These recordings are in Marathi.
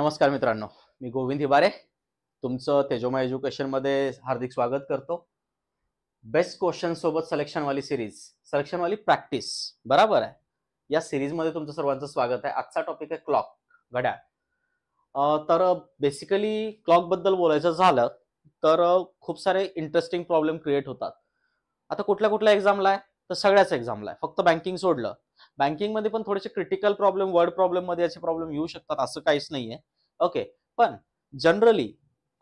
नमस्कार मित्रांनो, मी गोविंद हिबारे तुमचं तेजोमय एज्युकेशन मध्ये हार्दिक स्वागत करतो. बेस्ट क्वेश्चन सोबत सिलेक्शन वाली प्रॅक्टिस बरोबर आहे. या सिरीज मध्ये तुमचं सर्वांचं स्वागत आहे. आजचा टॉपिक आहे क्लॉक, घड्याळ. तर बेसिकली क्लॉक बद्दल बोलायचं झालं तर खूप सारे इंटरेस्टिंग प्रॉब्लेम क्रिएट होतात. आता कुठल्या एक्झामला आहे तर सगळ्याच एक्झामला आहे, फक्त बँकिंग सोडलं. बँकिंग मध्ये पण थोडेसे क्रिटिकल प्रॉब्लेम, वर्ड प्रॉब्लेम मध्ये याचे प्रॉब्लेम येऊ शकतात, असं काहीच नाहीये. ओके, पण जनरली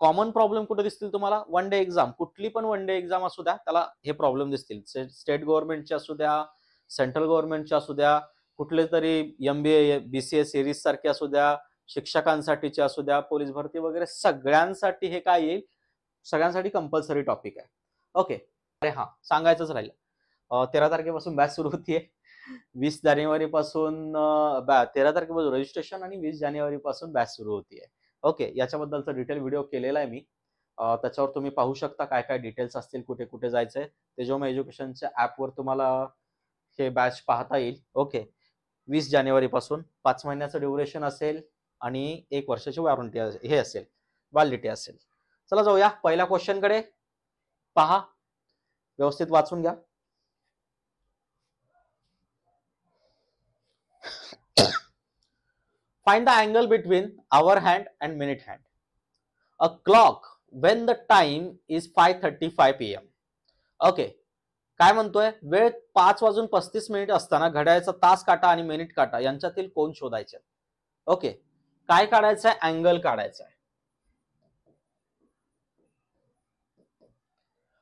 कॉमन प्रॉब्लेम कुठे दिसतील तुम्हाला? वन डे एक्झाम, कुठली पण वन डे एक्झाम असू द्या, त्याला हे प्रॉब्लेम दिसतील. स्टेट गव्हर्नमेंटचे असू द्या, सेंट्रल गव्हर्नमेंटचे असू द्या, कुठले तरी MBA BCA सिरीज सारखे असू द्या, शिक्षकांसाठीचे असू द्या, पोलीस भरती वगैरे, सगळ्यांसाठी हे काय येईल? सगळ्यांसाठी कंपल्सरी टॉपिक आहे. ओके, अरे हा सांगायचंच राहिलं, 13 तारखेपासून बॅच सुरू होतीये. 20 जानेवारी पासून 13 तारखेपासून रजिस्ट्रेशन आणि 20 जानेवारी पासून बॅच सुरू होतीये. ओके, याच्याबद्दलचा डिटेल व्हिडिओ केलेला आहे मी. त्याच्यावर तुम्ही पाहू शकता काय काय डिटेल्स असतील, कुठे कुठे जायचंय. तेजोमय एज्युकेशनच्या ऍपवर तुम्हाला हे बॅच पाहता येईल. ओके, 20 जानेवारी पासून 5 महिन्याचं ड्युरेशन असेल आणि 1 वर्षाची वॉरंटी हे असेल, व्हॅलिडिटी असेल. चला जाऊया पहिल्या क्वेश्चन कडे. पहा, व्यवस्थित वाचून घ्या. Find the angle between hour hand and minute hand. A clock when the time is 5:35 PM. Okay, काय म्हणतोय? वेळ 5:35 असताना घड्याळाचा तास काटा आणि मिनिट काटा यांच्यातील कोन शोधायचे. ओके, काय काढायचंय? अँगल काढायचा आहे.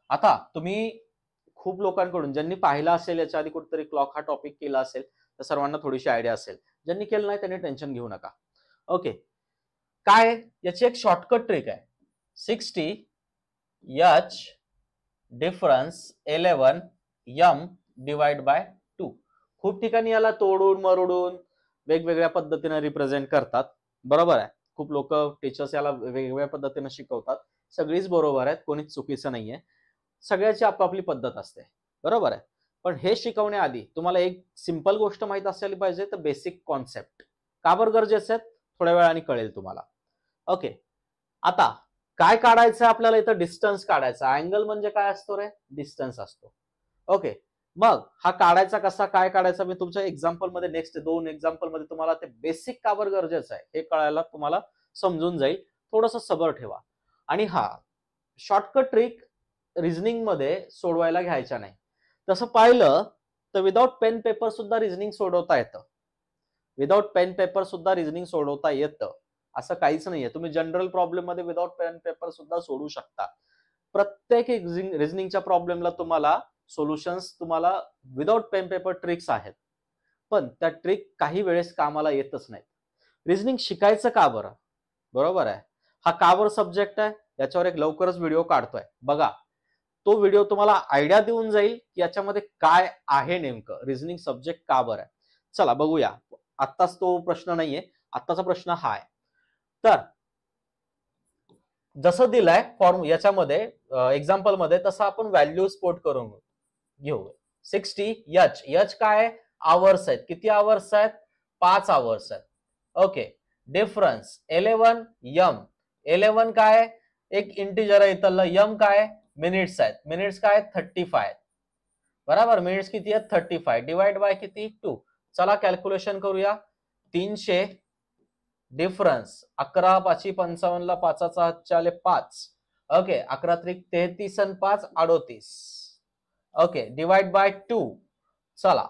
आता तुम्ही खूप लोकांकडून ज्यांनी पाहिला असेल, याच्या आधी कुठेतरी क्लॉक हा टॉपिक केला असेल, तर सर्वांना थोडीशी आयडिया असेल. ज्यांनी केलं नाही त्यांनी टेन्शन घेऊ नका. ओके, काय याची एक शॉर्टकट ट्रिक आहे. 60 H difference 11 M divide by 2. खूप ठिकाणी याला तोडून मरोडून वेगवेगळ्या पद्धतीने रिप्रेझेंट करतात. बरोबर आहे, खूप लोक टीचर्स याला वेगवेगळ्या पद्धतीने शिकवतात. सगळीच बरोबर आहेत, कोणीच चुकीचं नाहीये. सगळ्याची आपापली पद्धत असते, बरोबर आहे. पण हे शिकवण्याआधी तुम्हाला एक सिंपल गोष्ट माहित असली पाहिजे, तर बेसिक कॉन्सेप्ट. का बरं गरजेचे आहेत? थोड्या वेळाने कळेल तुम्हाला. ओके, आता काय काढायचं आपल्याला? इथं डिस्टन्स काढायचा. अँगल म्हणजे काय असतो रे? डिस्टन्स असतो. ओके, मग हा काढायचा कसा, काय काढायचा? मी तुमच्या एक्झाम्पल मध्ये, नेक्स्ट 2 एक्झाम्पल मध्ये तुम्हाला ते बेसिक का बरं गरजेचं आहे हे कळायला तुम्हाला समजून जाईल. थोडंसं सबर ठेवा. आणि हा शॉर्टकट ट्रिक रिझनिंग मध्ये सोडवायला घ्यायच्या नाही. तसं पाहिलं तर विदाउट पेन पेपर सुद्धा रिझनिंग सोडवता येतं. विदाउट पेन पेपर सुद्धा रिझनिंग सोडवता येतं, असं काहीच नाहीये. तुम्ही जनरल प्रॉब्लेम मध्ये विदाउट पेन पेपर सुद्धा सोडू शकता. प्रत्येक रिझनिंगच्या प्रॉब्लेमला तुम्हाला सोल्युशन्स, तुम्हाला विदाउट पेन पेपर ट्रिक्स आहेत. पण त्या ट्रिक काही वेळेस कामाला येतच नाहीत. रिझनिंग शिकायचं का बरं? बरोबर आहे, हा का बरं सब्जेक्ट आहे, याच्यावर एक लवकरच व्हिडिओ काढतोय, बघा. तो व्हिडिओ तुम्हाला आयडिया देऊन जाईल की याच्यामध्ये काय आहे नेमकं, रिझनिंग सब्जेक्ट का बरं आहे. चला बघूया. आत्ताच तो प्रश्न नाहीये, आत्ताचा प्रश्न हा आहे. तर जसं दिलंय फॉर्म याच्यामध्ये एक्झाम्पल मध्ये, तसं आपण व्हॅल्यू स्पोर्ट करून घेऊ. 60 H काय? आवर्स आहेत. किती आवर्स आहेत? 5 आवर्स आहेत. Okay, difference 11 M. 11 काय? एक इंटिजर आहे इथलं. M काय? मिनिट्स आहेत. मिनिट्स काय? 35 आहेत. बरोबर, मिनिट्स किती आहेत? 35 डिवाइड बाय किती? 2. चला कॅल्क्युलेशन करूया. 300 डिफरन्स 11 5 55 ला 5चा हातच्या आले 5. ओके, 11 त्रिक 33 आणि 5 38. Okay, divide by 2. चला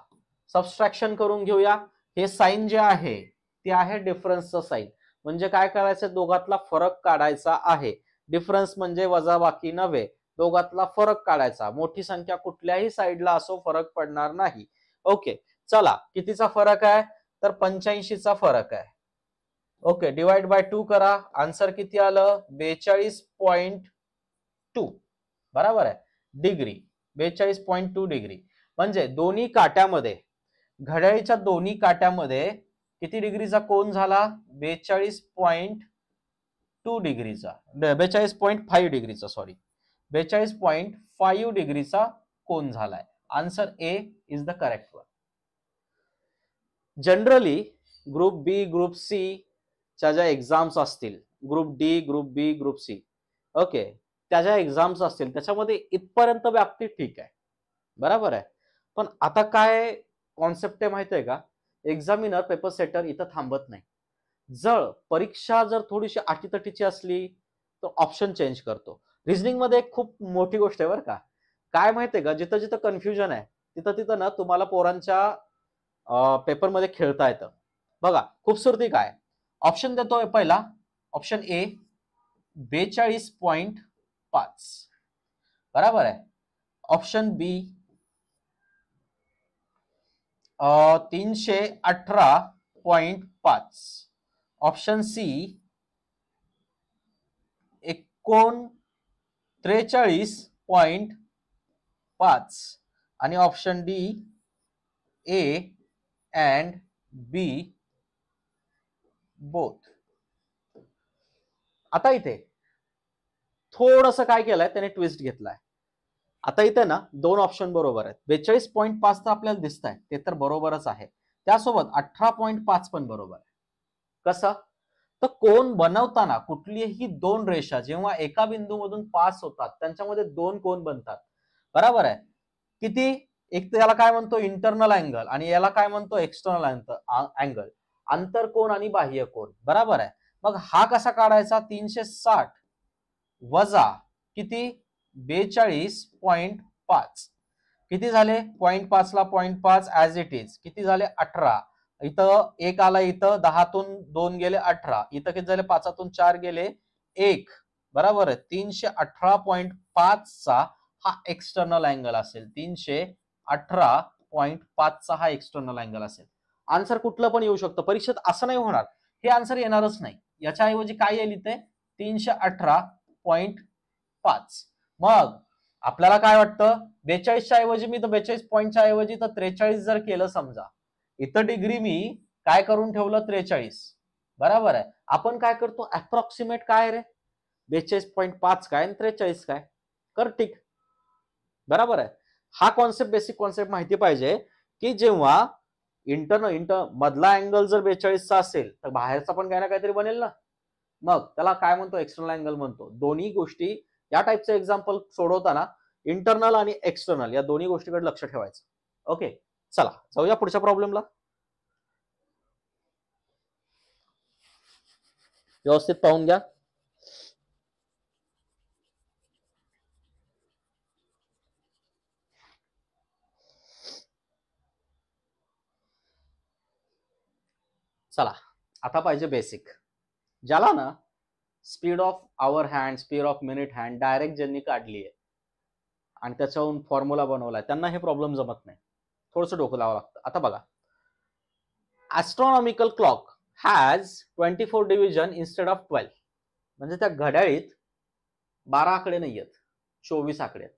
सबस्ट्रॅक्शन करून घेऊया. हे साइन जे आहे ते आहे डिफरन्सचं साइन. म्हणजे काय करायचं? दोघातला फरक काढायचा आहे. डिफरन्स म्हणजे वजाबाकी नव्हे, दोघातला फरक काढायचा. मोठी संख्या कुठल्याही साइडला असो, फरक पडणार नाही. ओके, चला कितीचा फरक आहे? तर 85चा फरक आहे. ओके, डिवाइड बाय 2 करा. आन्सर किती आलं? 42.2. बरोबर आहे, डिग्री 42.2 डिग्री. म्हणजे दोन्ही काट्यामध्ये, घड्याळीच्या दोन्ही काट्यामध्ये किती डिग्रीचा कोन झाला? 42.2 डिग्रीचा, 42.5 डिग्रीचा, सॉरी 42.5 डिग्रीचा कोन झालाय. Answer A is the correct one. Generally group B, group C च्या ज्या एक्झाम्स असतील, group D, group B, group C, okay, त्या ज्या एक्झाम्स असतील त्याच्यामध्ये इथपर्यंत व्याप्ती ठीक आहे, बरोबर आहे. पण आता काय कॉन्सेप्ट आहे माहिती आहे का, एक्झामिनर पेपर सेटर इथं थांबत नाही. जर परीक्षा जर थोडीशी अटीतटीची असली तर ऑप्शन चेंज करतो. रिझनिंग मध्ये एक खूप मोठी गोष्ट आहे बरं का. काय माहितीये का, जिथं जिथं कन्फ्युजन आहे तिथं तिथं ना तुम्हाला पोरांच्या पेपरमध्ये खेळता येतं. बघा खूपसुरती काय, ऑप्शन देतोय पहिला, ऑप्शन ए 42.5, बरोबर आहे. ऑप्शन बी 318.5, ऑप्शन सी 43.5 आणि option D A and B both. आता इथे थोडंसं काय केलंय त्याने, ट्विस्ट घेतलाय. आता इथे ना दोन ऑप्शन बरोबर आहेत. 42.5 तर आपल्याला दिसत आहे, ते तर बरोबरच आहे. त्यासोबत 18.5 पण बरोबर आहे. कसं, तर कोन बनवताना कुठलीही दोन रेषा जेव्हा एका बिंदूमधून पास होतात त्यांच्यामध्ये दोन कोन बनतात, बरोबर आहे. किती, एक तर याला काय म्हणतो इंटरनल अँगल आणि याला काय म्हणतो एक्सटर्नल अँगल, आंतरकोन आणि बाह्य कोन, बरोबर आहे. मग हा कसा काढायचा, 360 वजा किती 42.5, किती झाले 0.5 ला 0.5 ऍज इट इज, किती झाले 18, इथं एक आला, इथं 10तून 2 गेले 18, इथं किती झाले 5तून 4 गेले 1, बरोबर आहे. 318.5 चा हा एक्सटर्नल अँगल असेल, 318.5 चा हा एक्सटर्नल अँगल असेल. आन्सर कुठलं पण येऊ शकतं परीक्षेत, असं नाही होणार हे आन्सर येणारच नाही. याच्या ऐवजी काय येईल इथे 318.5. मग आपल्याला काय वाटतं 42च्या ऐवजी मी तर 42 पॉईंटच्या ऐवजी तर 43 जर केलं समजा, इथं डिग्री मी काय करून ठेवलं 43, बरोबर आहे. आपण काय करतो अप्रॉक्सिमेट काय रे 42.5 काय आणि 43 काय, कर टिक, बरोबर आहे. हा कॉन्सेप्ट बेसिक कॉन्सेप्ट माहिती पाहिजे की जेव्हा इंटर मधला अँगल जर 42चा असेल तर बाहेरचा पण काय ना काहीतरी बनेल ना, मग त्याला काय म्हणतो एक्सटर्नल अँगल म्हणतो. दोन्ही गोष्टी या टाइपचे एक्झाम्पल सोडवताना इंटरनल आणि एक्सटर्नल या दोन्ही गोष्टीकडे लक्ष ठेवायचं. ओके, चला जाऊया पुढच्या प्रॉब्लेमला. व्यवस्थित पाहून घ्या. चला आता पाहिजे बेसिक. ज्याला ना speed of hour hand, speed of minute hand direct ज्यांनी काढली आहे आणि त्याच्यावरून फॉर्म्युला बनवलाय त्यांना हे प्रॉब्लेम जमत नाही, थोडंसं डोकं लावावं लागतं. आता बघा, astronomical clock has 24 division instead of 12. म्हणजे त्या घड्याळीत 12 आकडे नाही आहेत, 24 आकडे आहेत.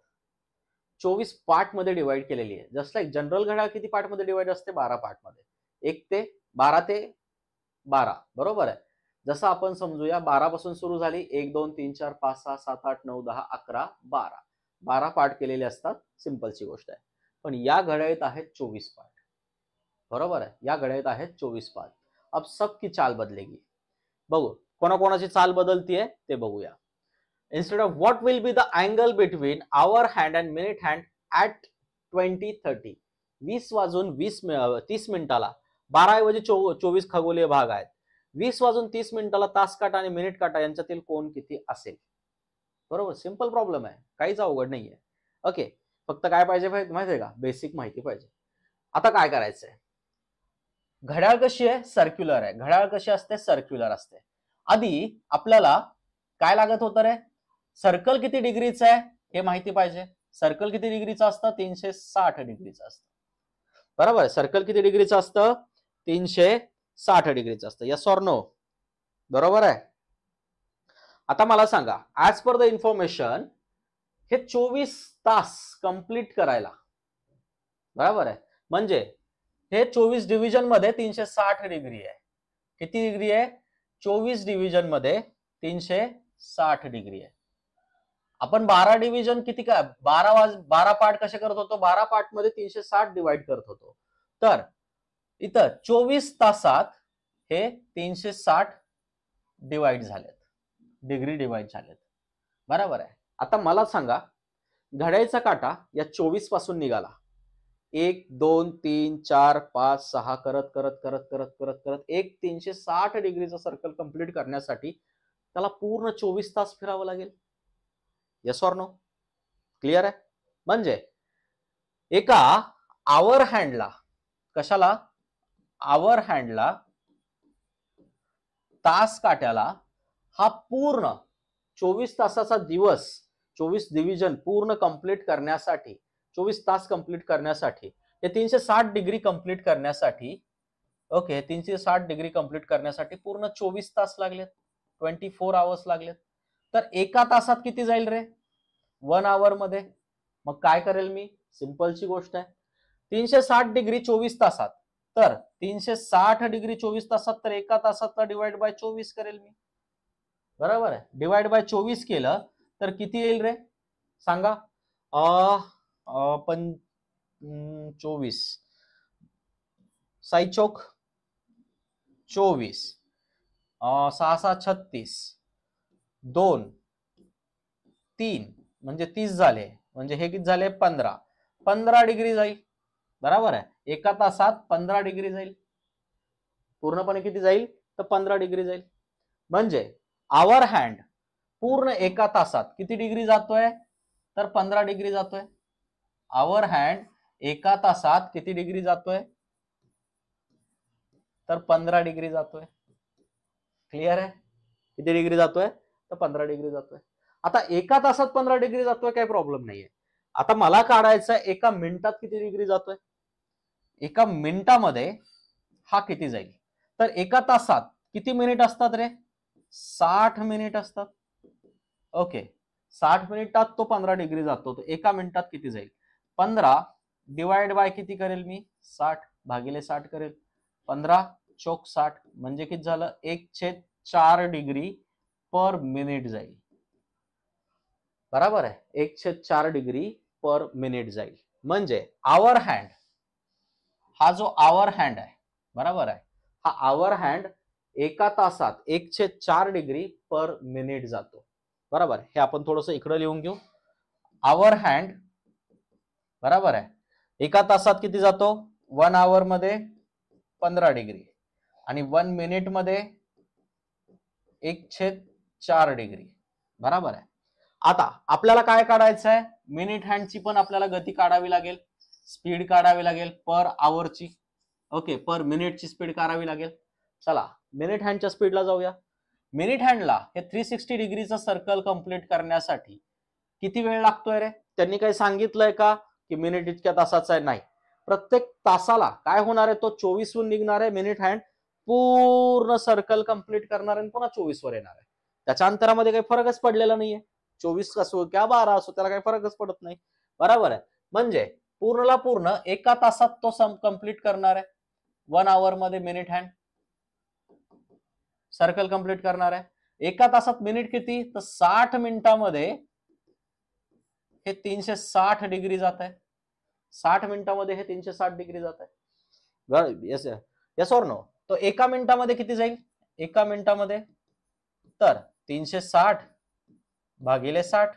24 पार्ट मध्ये डिवाइड केलेली आहे. जस्ट लाईक जनरल घड्याळ किती पार्ट मध्ये डिवाइड असते, 12 पार्ट मध्ये, 1 ते 12 ते 12, बरोबर आहे. जसं आपण समजूया 12 पासून सुरू झाली, 1 2 3 4 5 6 7 8 9 10 11 12, 12 पार्ट केलेले असतात, सिंपलची गोष्ट आहे. पण या घड्याळीत आहेत 24 पार्ट, बरोबर आहे. या घड्याळीत आहेत 24 पार्ट. अब सबकी चाल बदलेगी. बघू कोणाकोणाची चाल बदलतीये ते बघूया. Instead of what will be the angle between hour hand and minute hand at 20:30. 20 वाजून 30 मिनिटाला 12 ऐवजी 24 खगोलीय भाग आहेत. 20 वाजून 30 मिनिटाला तास काटा आणि मिनिट काटा यांच्यातील कोण किती असेल, बरोबर. सिंपल प्रॉब्लेम आहे, काहीच अवघड नाहीये. ओके, फक्त काय पाहिजे माहितीये का, बेसिक माहिती पाहिजे. आता काय करायचंय, घड्याळ कशी आहे सर्क्युलर आहे, घड्याळ कशी असते सर्क्युलर असते. आधी आपल्याला काय लागत होतं रे, सर्कल किती डिग्रीचं आहे हे माहिती पाहिजे. सर्कल किती डिग्रीचं असतं, 360 डिग्रीचं असतं, बरोबर. सर्कल किती डिग्रीचं असतं, 360 डिग्रीचं असतं. यस ऑर नो, बरोबर आहे. आता मला सांगा, ऍज पर द इन्फॉर्मेशन हे 24 तास कंप्लीट करायला, बरोबर आहे, म्हणजे हे 24 डिव्हिजन मध्ये 360 डिग्री आहे. किती डिग्री आहे, 24 डिव्हिजन मध्ये 360 डिग्री आहे. आपण 12 डिव्हिजन किती काय 12 पार्ट कसे करत होतो, 12 पार्ट मध्ये 360 डिवाइड करत होतो. तर इथं 24 तासात हे 360 डिवाइड झालेत, डिग्री डिवाइड झालेत, बरोबर आहे. आता मला सांगा, घड्याळीचा काटा या 24 पासून निघाला, 1 2 3 4 5 6 करत करत करत करत करत करत एक 360 डिग्रीचं सर्कल कंप्लीट करण्यासाठी त्याला पूर्ण 24 तास फिरावं लागेल. Yes or no? क्लिअर आहे? म्हणजे एका आवर हँडला, कशाला? आवर हँडला, तास काट्याला हा पूर्ण 24 तासाचा दिवस, 24 डिव्हिजन पूर्ण कंप्लीट करण्यासाठी, 24 तास कंप्लीट करण्यासाठी, हे 360 डिग्री कंप्लीट करण्यासाठी, ओके, 360 डिग्री कंप्लीट करण्यासाठी पूर्ण 24 तास लागलेत, 24 आवर्स लागलेत. तर एका तासात किती जाईल रे? 1 आवर मध्ये. मग काय करेल मी? सिंपलची गोष्ट आहे, 360 डिग्री 24 तासात, तर 360 डिग्री 24 तासात, तर एका तासातला डिवाइड बाय 24 करेल मी, बरोबर आहे. डिवाइड बाय 24 केलं तर किती येईल रे? सांगा. 24 साई चौक 24, 6 6 36, 2 3 म्हणजे 30 झाले, म्हणजे हे किती झाले? 15 डिग्री जाईल, बरोबर आहे. एका तासात 15 डिग्री जाईल, पूर्णपणे किती जाईल? तर 15 डिग्री जाईल. म्हणजे आवर हँड पूर्ण एका तासात किती डिग्री जातोय? तर 15 डिग्री जातोय. आवर हँड एका तासात किती डिग्री जातोय? तर 15 डिग्री जातोय. क्लिअर आहे? किती डिग्री जातोय? तर 15 डिग्री जातोय. आता एका तासात 15 डिग्री जातोय, काही प्रॉब्लेम नाहीये. आता मला काढायचं एका मिनिटात किती डिग्री जातोय. एका मिनिटामध्ये हा किती जाईल? तर एका तासात किती मिनिट असतात रे? 60 मिनिट असतात. ओके, 60 मिनिटात तो 15 डिग्री जातो, तो एका मिनिटात किती जाईल? 15 डिवाइड बाय किती करेल मी? 60 भागिले 60 करेल, 15 चौक 60 म्हणजे किती झालं? 1/4 डिग्री पर मिनिट जाईल, बरोबर आहे. 1/4 डिग्री पर मिनिट जाईल. म्हणजे आवर हँड, हा जो आवर हँड आहे, बरोबर आहे, हा आवर हँड एका तासात 1/4 डिग्री पर मिनिट जातो, बरोबर. हे आपण थोडंसं इकडे लिहून घेऊ. आवर हँड, बरोबर आहे, एका तासात किती जातो? 1 आवर मध्ये 15 डिग्री आणि 1 मिनिट मध्ये 1/4 डिग्री, बरोबर आहे. आता आपल्याला काय काढायचं आहे? मिनिट हँडची पण आपल्याला गती काढावी लागेल, स्पीड काढावी लागेल पर आवरची, ओके, पर मिनिटची स्पीड काढावी लागेल. चला मिनिट हँडच्या स्पीडला जाऊया. मिनिट हँडला हे 360 डिग्रीचं सर्कल कंप्लीट करण्यासाठी किती वेळ लागतोय रे? त्यांनी काही सांगितलंय का की मिनिट इतक्या तासाचा आहे? नाही. प्रत्येक तासाला काय होणार आहे? तो 24 वरून निघणार आहे मिनिट हँड, पूर्ण सर्कल कंप्लीट करणार आहे, पुन्हा 24 वर येणार आहे. त्याच्या अंतरामध्ये काही फरकच पडलेला नाहीये. 24 असो किंवा 12 असो, त्याला काही फरकच पडत नाही, बरोबर आहे. म्हणजे पूर्णला पूर्ण एका तासात तो कंप्लीट करणार आहे. 1 आवर मध्ये मिनिट हँड सर्कल कंप्लीट करणार आहे. एका तासात मिनिट किती? तर 60 मिनिटामध्ये हे 360 डिग्री जात आहे. 60 मिनिटामध्ये हे 360 डिग्री जात आहे. Yes or no? तो एका मिनिटामध्ये किती जाईल? एका मिनिटामध्ये तर 360 भागिले 60,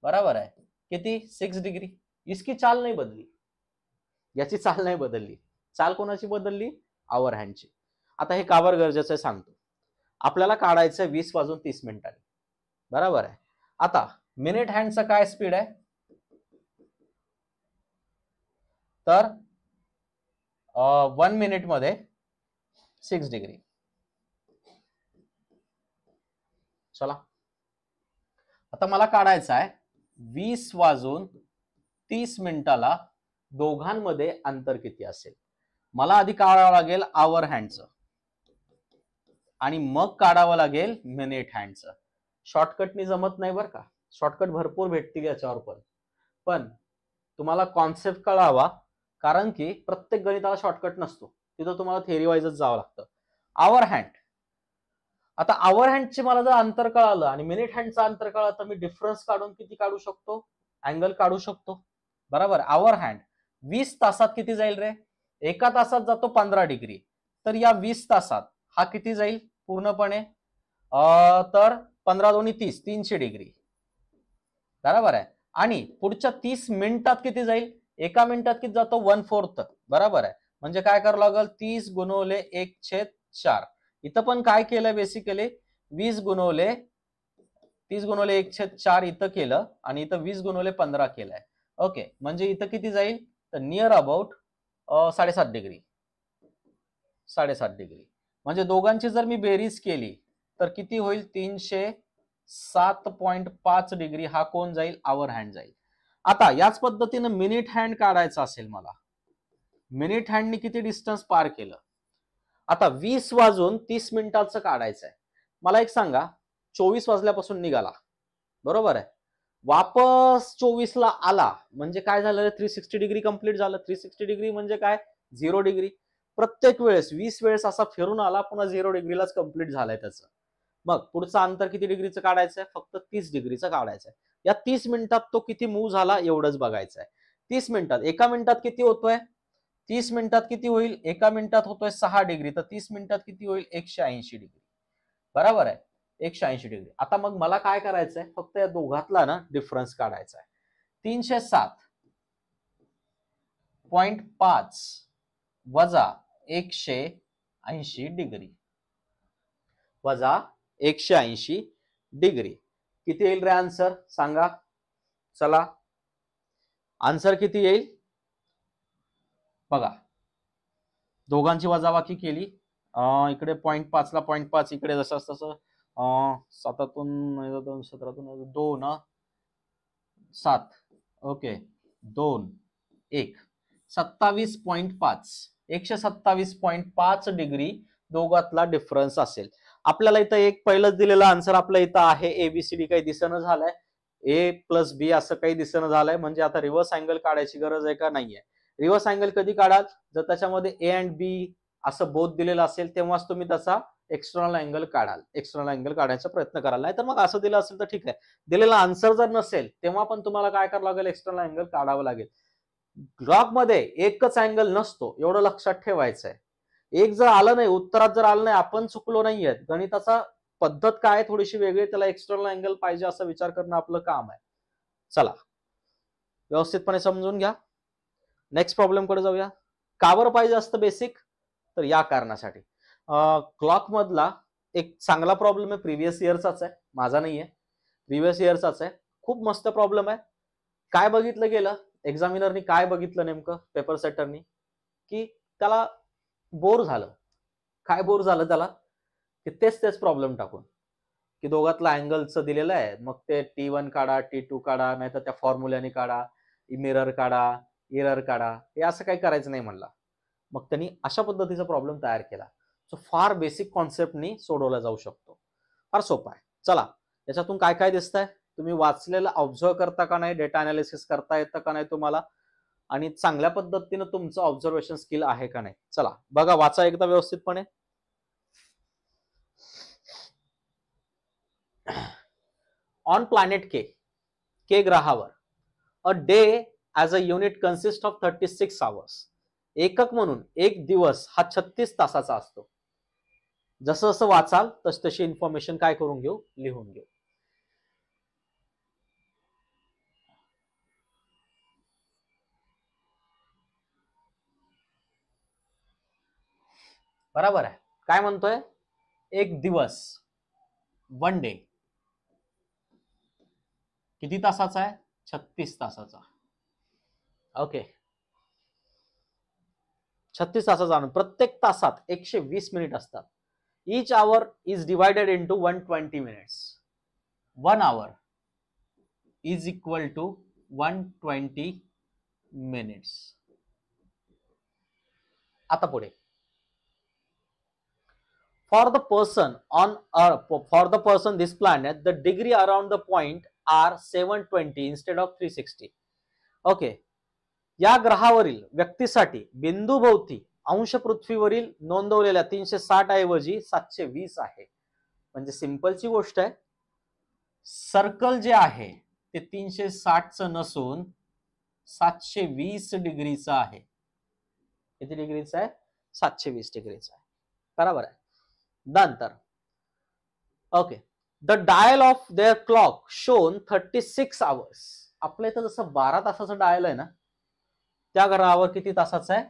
बरोबर आहे, किती? 6 डिग्री. इसकी चाल नाही बदली, याची चाल नाही बदलली. चाल कोणाची बदलली? आवर हँडची. आता हे का बरं गरजेचं आहे सांगतो. आपल्याला काढायचं 20 वाजून 30 मिनिटांनी, बरोबर आहे. आता मिनिट हँडचं काय स्पीड आहे? तर 1 मिनिट मध्ये 6 डिग्री. चला आता मला काढायचं आहे 20 वाजून 30 मिनिटाला दोघांमध्ये अंतर किती असेल. मला आधी काढावं लागेल आवर हँडचं आणि मग काढावं लागेल मिनिट हँडचं. शॉर्टकटनी जमत नाही बरं का, शॉर्टकट भरपूर भेटतील याच्यावर, पण तुम्हाला कॉन्सेप्ट कळावा, कारण की प्रत्येक गणिताला शॉर्टकट नसतो, तिथं तुम्हाला थेअरी वाईजच जावं लागतं. आवर हँड, आता आवर हँडचे मला जर अंतर कळालं आणि मिनिट हँडचं अंतर कळालं तर मी डिफरन्स काढून किती काढू शकतो? अँगल काढू शकतो, बरोबर. आवर हँड 20 तासात किती जाईल रे? एका तासात जातो 15 डिग्री, तर या 20 तासात हा किती जाईल पूर्णपणे? तर 15 दोन्ही 30, 300 डिग्री बरोबर आहे. आणि पुढच्या 30 मिनिटात किती जाईल? एका मिनिटात किती जातो? 1/4 बरोबर आहे. म्हणजे काय करावं लागेल? 30 गुणवले 1/4. इथं पण काय केलं बेसिकली? 20 गुणवले 30 गुणवले 1/4 इथं केलं आणि इथं 20 गुणवले 15 केलंय. ओके, म्हणजे इथं किती जाईल? तर नियर अबाउट 7.5 डिग्री. 7.5 डिग्री. म्हणजे दोघांची जर मी बेरीज केली तर किती होईल? 307.5 डिग्री हा कोण जाईल? आवर हँड जाईल. आता याच पद्धतीने मिनिट हँड काढायचा असेल मला. मिनिट हँडनी किती डिस्टन्स पार केलं? आता 20 वाजून 30 मिनिटाचं काढायचं आहे. मला एक सांगा, 24 वाजल्यापासून निघाला बरोबर आहे, वापस 24 ला आला म्हणजे काय झालं? 360 डिग्री कंप्लीट झालं. 360 डिग्री म्हणजे काय? 0 डिग्री. प्रत्येक वेळेस 20 वेळेस असा फिरून आला, पुन्हा 0 डिग्रीलाच कंप्लीट झालंय त्याचं. मग पुढचं अंतर किती डिग्रीचं काढायचंय? फक्त 30 डिग्रीचं काढायचंय. या 30 मिनिटात तो किती मूव्ह झाला एवढंच बघायचंय. 30 मिनिटात, एका मिनिटात किती होतोय? 30 मिनिटात किती होईल? एका मिनिटात होतोय 6 डिग्री. तर 30 मिनिटात किती होईल? 180 डिग्री बरोबर आहे. 180 डिग्री. आता मग मला काय करायचंय? फक्त या दोघातला ना डिफरन्स काढायचा आहे. 307.5 वजा 180 डिग्री वजा 180 डिग्री किती येईल रे आन्सर? सांगा. चला आन्सर किती येईल बघा. दोघांची वजाबाकी केली, इकडे 0.5 ला 0.5, इकडे जसं तसं 7तून 17तून 2 7 ओके 2 1 27.5 127.5 डिग्री दोघातला डिफरन्स असेल. आपल्याला इथं एक पहिलंच दिलेलं आन्सर आपल्या इथं आहे. एबीसीडी काही दिसणं झालंय, ए प्लस बी असं काही दिसणं झालंय. म्हणजे आता रिव्हर्स अँगल काढायची गरज आहे का? नाहीये. रिव्हर्स अँगल कधी काढाल? जर त्याच्यामध्ये ए अँड बी असं बोथ दिलेलं असेल तेव्हाच तुम्ही त्याचा एक्सटर्नल अँगल काढाल. एक्सटर्नल अँगल काढायचा प्रयत्न कराल. नाही तर मग असं दिलं असेल तर ठीक आहे. दिलेला आन्सर जर नसेल तेव्हा पण तुम्हाला काय करावं लागेल? एक्सटर्नल अँगल काढावं लागेल. ब्लॉक मध्ये एकच अँगल नसतो, एवढं लक्षात ठेवायचंय. एक जर आलं नाही, उत्तरात जर आलं नाही, आपण चुकलो नाहीये. गणिताचा पद्धत काय थोडीशी वेगळी, त्याला एक्सटर्नल अँगल पाहिजे असा विचार करणं आपलं काम आहे. चला व्यवस्थितपणे समजून घ्या. नेक्स्ट प्रॉब्लेम कडे जाऊया. का बरं पाहिजे असतं बेसिक? तर या कारणासाठी. क्लॉक मधला एक चांगला प्रॉब्लेम आहे, प्रिव्हियस इयरचाच आहे, माझा नाहीये, प्रिव्हियस इयरचाच आहे. खूप मस्त प्रॉब्लेम आहे. काय बघितलं गेलं एक्झामिनरनी? काय बघितलं नेमकं पेपर सेटरनी? की त्याला बोर झालं. काय बोर झालं त्याला? की तेच प्रॉब्लेम टाकून, की दोघातला अँगलचं दिलेलं आहे, मग ते T1 काढा, T2 काढा, नाहीतर त्या फॉर्म्युल्याने काढा, मिरर काढा, एरर काढा. हे असं काही करायचं नाही म्हणला. मग त्यांनी अशा पद्धतीचा प्रॉब्लेम तयार केला. सो फार बेसिक कॉन्सेप्टनी सोडवला जाऊ शकतो. फार सोपा आहे. चला याच्यातून काय काय दिसतंय? तुम्ही वाचलेलं ऑब्झर्व करता का नाही? डेटा अनालिसिस करता येतं का नाही तुम्हाला? आणि चांगल्या पद्धतीनं तुमचं ऑब्झर्वेशन स्किल आहे का नाही? चला बघा, वाचा एकदा व्यवस्थितपणे. ऑन प्लॅनेट के ग्रहावर a day as a unit consist of 36 hours. एकक म्हणून एक दिवस हा 36 तासाचा असतो. जसं जसं वाचाल तशी इन्फॉर्मेशन काय करून घेऊ? लिहून घेऊ. बरोबर आहे. काय म्हणतोय? एक दिवस, वन डे किती तासाचा आहे? 36 तासाचा. ओके, 36 तासाचा. प्रत्येक तासात 120 मिनिट असतात. Each hour is divided into 120 minutes. 1 hour is equal to 120 minutes. आता पुढे. For the person on Earth, for the person this planet, the degree around the point are 720 instead of 360. Okay, या ग्रहावरील व्यक्तीसाठी बिंदूभोवती अंश पृथ्वीवरील नोंदवलेल्या 360 ऐवजी 720 आहे. म्हणजे सिंपलची गोष्ट आहे. सर्कल जे आहे ते 360चं नसून 720 डिग्रीचं आहे. किती डिग्रीचं आहे? 720 डिग्रीचं आहे. बरोबर आहे. नंतर okay. The dial of their clock shown 36 hours. आपल्या इथं जसं 12 तासाचं डायल आहे ना, त्या घरावर किती तासाचं आहे?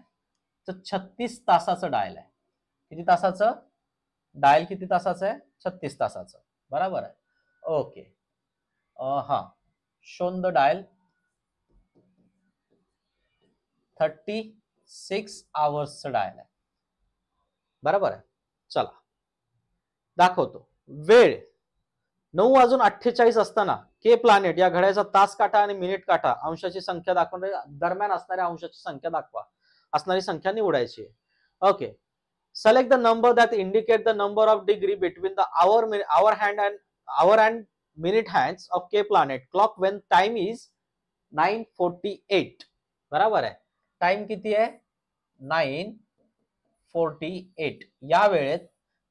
तर 36 तासाचं डायल आहे. किती तासाचं डायल? किती तासाचं आहे? 36 तासाचं. बरोबर आहे. ओके. हा, शोन द डायल 36 आवर्सचं डायल आहे. बरोबर आहे. चला दाखवतो. वेळ 9:48 असताना के प्लॅनेट या घड्याचा तास काटा आणि मिनिट काटा अंशाची संख्या दाखवणाऱ्या दरम्यान असणाऱ्या अंशाची संख्या दाखवा. असणारी संख्या निवडायची. Okay. Select the number that indicate the number of degree between the hour and minute hands of K planet clock when time is 9:48. बरोबर आहे. टाइम किती आहे? 9:48. या वेळेत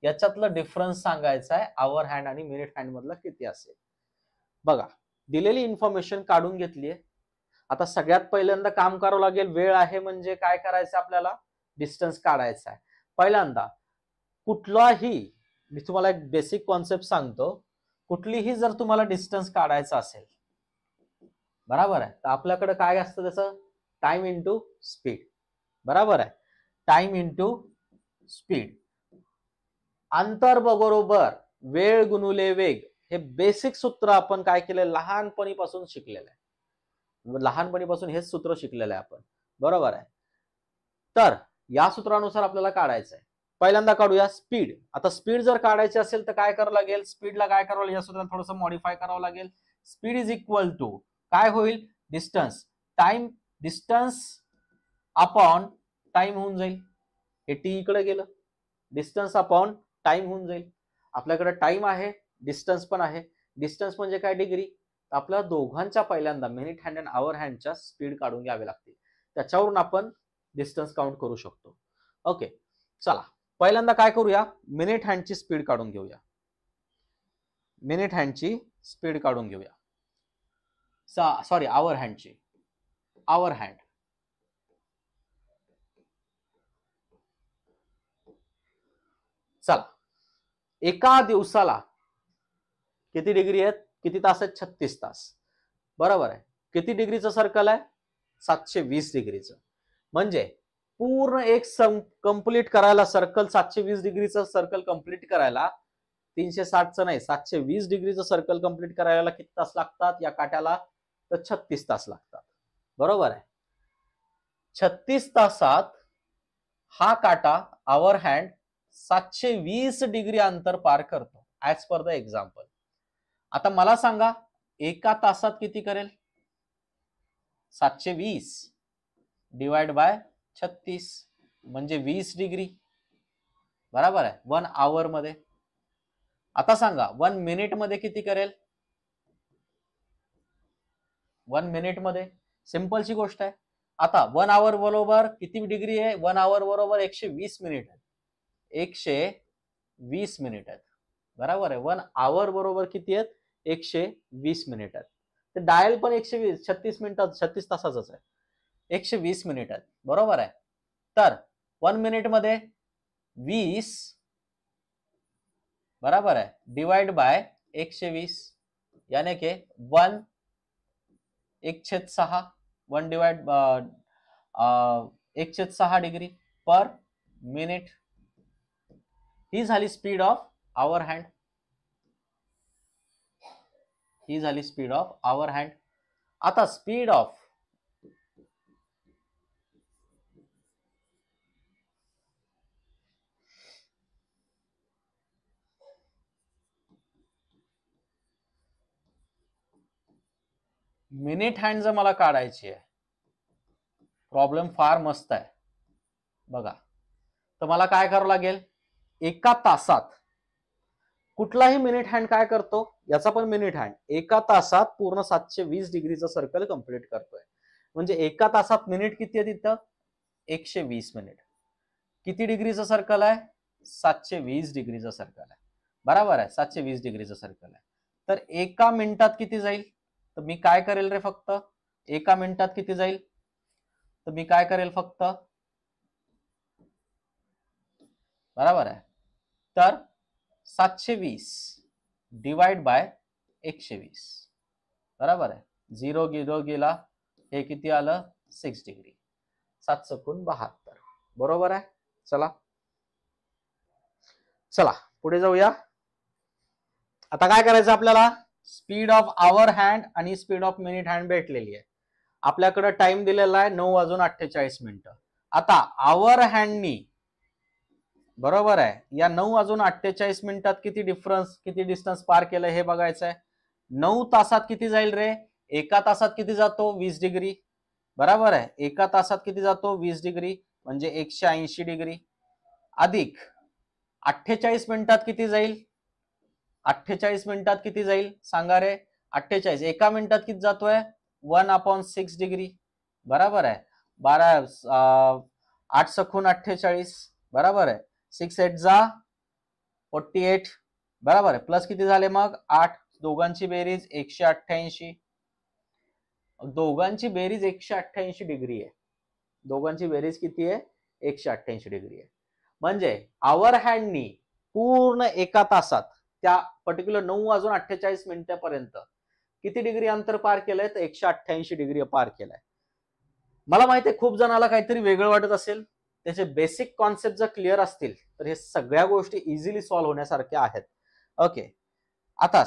याच्यातलं डिफरन्स सांगायचा आहे. आवर हँड आणि मिनिट हँड मधला किती असेल. बघा, दिलेली इन्फॉर्मेशन काढून घेतली आहे. आता सगळ्यात पहिल्यांदा काम करावं लागेल. वेळ आहे म्हणजे काय करायचं आपल्याला? डिस्टन्स काढायचा आहे. पहिल्यांदा कुठलाही, मी तुम्हाला एक बेसिक कॉन्सेप्ट सांगतो, कुठलीही जर तुम्हाला डिस्टन्स काढायचा असेल, बरोबर आहे, तर आपल्याकडे काय असतं? त्याचं टाइम इंटू स्पीड. बरोबर आहे. Time into speed. अंतर बरोबर वेळ गुणुले वेग, हे बेसिक सूत्र आपण काय केलंय? लहानपणीपासून शिकलेलं आहे. लहानपणीपासून हेच सूत्र शिकलेलं आहे आपण. बरोबर आहे. तर या सूत्रानुसार आपल्याला काढायचं आहे. पहिल्यांदा काढूया स्पीड. आता स्पीड जर काढायची असेल तर काय करावं लागेल? स्पीडला काय करावं लागेल? या सूत्राला थोडंसं मॉडिफाय करावं लागेल. स्पीड इज इक्वल टू काय होईल? Distance. Time, distance upon time होऊन जाईल. हे टी इकडे गेलं. डिस्टन्स अपॉन टाइम होऊन जाईल. आपल्याकडे टाइम आहे, डिस्टन्स पण आहे. डिस्टन्स म्हणजे काय? डिग्री. आपल्या दोघांच्या पहिल्यांदा मिनिट हँड आणि आवर हँडच्या स्पीड काढून घ्यावे लागतील. त्याच्यावरून आपण डिस्टन्स काउंट करू शकतो. ओके. चला पहिल्यांदा काय करूया? मिनिट हँडची स्पीड काढून घेऊया. मिनिट हँडची स्पीड काढून घेऊया. सॉरी, आवर हँडची. Our hand. चला, एका दिवसाला किती डिग्री आहेत? किती तास आहेत? 36 तास. बरोबर आहे. किती डिग्रीचं सर्कल आहे? 720 डिग्रीचं. म्हणजे पूर्ण एक कंप्लीट करायला सर्कल, 720 डिग्रीचं सर्कल कंप्लीट करायला 360चं नाही, 720 डिग्रीचं सर्कल कंप्लीट करायला किती तास लागतात या काट्याला? तर 36 तास लागतात. बरोबर आहे. 36 तासात हा काटा आवर हँड 720 डिग्री अंतर पार करतो ऍज पर द एक्झाम्पल. आता मला सांगा, एका तासात किती करेल? 720 डिवाइड बाय 36 म्हणजे 20 डिग्री. बरोबर आहे. 1 आवर मध्ये. आता सांगा 1 मिनिट मध्ये किती करेल? 1 मिनिट मध्ये सिंपलची गोष्ट आहे. आता 1 आवर बरोबर किती डिग्री आहे? 1 आवर बरोबर 120 मिनिट आहे. 120 मिनिट आहेत. बरोबर आहे. 1 आवर बरोबर किती आहेत? 120 मिनिट आहेत. तर डायल पण 120, 36 मिनिटात, 36 तासाच आहे. 120 मिनिट आहेत. बरोबर आहे. तर 1 मिनिट मध्ये 20 बराबर आहे डिवाइड बाय 120 यानी के 1 1/6 1 डिवाइड 1/6 डिग्री पर मिनिट. ही झाली स्पीड ऑफ आवर हँड. ही झाली स्पीड ऑफ आवर हँड. आता स्पीड ऑफ मिनिट हँड जर मला काढायची आहे, प्रॉब्लेम फार मस्त आहे बघा. तर मला काय करावं लागेल? एका तासात कुठलाही मिनिट हँड काय करतो? याचा पण मिनिट हँड एका तासात पूर्ण 720 डिग्रीचं सर्कल कंप्लीट करतोय. म्हणजे एका तासात मिनिट किती आहे तिथं? 120 मिनिट. किती डिग्रीचं सर्कल आहे? 720 डिग्रीचं सर्कल आहे. बरोबर आहे. 720 डिग्रीचं सर्कल आहे. तर एका मिनिटात किती जाईल? तर मी काय करेल रे? फक्त एका मिनिटात किती जाईल? तर मी काय करेल? फक्त बरोबर आहे. तर 720 डिवाइड बाय 120. बरोबर आहे. 0 गेला, हे किती आलं 6 डिग्री. 7 सकून 72. बरोबर आहे. चला पुढे जाऊया. आता काय करायचं आपल्याला, स्पीड ऑफ आवर हँड आणि स्पीड ऑफ मिनिट हँड भेटलेली आहे. आपल्याकडे टाइम दिलेला आहे 9:48. आता आवर हँडनी, बरोबर आहे, या 9:48 किती डिस्टन्स पार केलं हे बघायचं आहे. 9 तासात किती जाईल रे, एका तासात किती जातो 20 डिग्री. बरोबर आहे. एका तासात किती जातो 20 डिग्री म्हणजे 180 डिग्री, अधिक 48 मिनिटात किती जाईल, 48 मिनिटात किती जाईल सांगा रे. 48 एका मिनिटात किती जातोय 1/6 डिग्री. बरोबर आहे. 8 सकून 48. बरोबर आहे. 6 8 जा 48. बरोबर आहे. प्लस किती झाले मग 8. दोघांची बेरीज 188. दोघांची बेरीज 188 डिग्री आहे. दोघांची बेरीज किती आहे 188 डिग्री आहे. म्हणजे आवर हँडनी पूर्ण एका तासात त्या पर्टिक्युलर 9:48 पर्यंत किती डिग्री अंतर पार केलंय तर 188 डिग्री पार केलाय. मला माहिती आहे खूप जणाला काहीतरी वेगळं वाटत असेल. त्याचे बेसिक कॉन्सेप्ट जर क्लिअर असतील तर हे सगळ्या गोष्टी इझिली सॉल्व्ह होण्यासारख्या आहेत. ओके. आता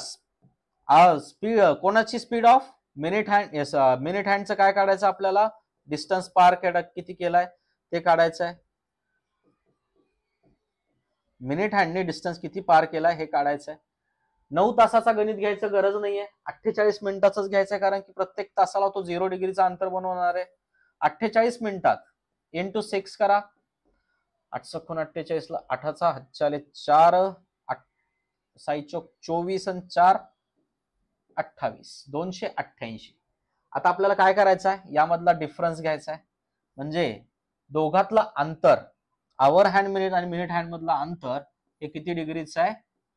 स्पीड, कोणाची speed of minute hand, minute हँडचं काय काढायचं आपल्याला, डिस्टन्स पार किती केलाय ते काढायचं आहे. मिनिट हँडने डिस्टन्स किती पार केलाय हे काढायचं आहे. 9 तासाचा गणित घ्यायचं गरज नाहीये, 48 मिनिटाचाच घ्यायचंय, कारण की प्रत्येक तासाला तो 0 डिग्रीचा अंतर बनवणार आहे. 48 मिनिटात इंटू 6 करा. 8 सकून 48 ला 8चा 4 24 आणि 4 28 288. आता आपल्याला काय करायचं आहे, यामधला डिफरन्स घ्यायचा आहे. म्हणजे दोघातलं अंतर, आवर हँड मिनिट आणि मिनिट हँड मधला अंतर हे किती डिग्रीचं आहे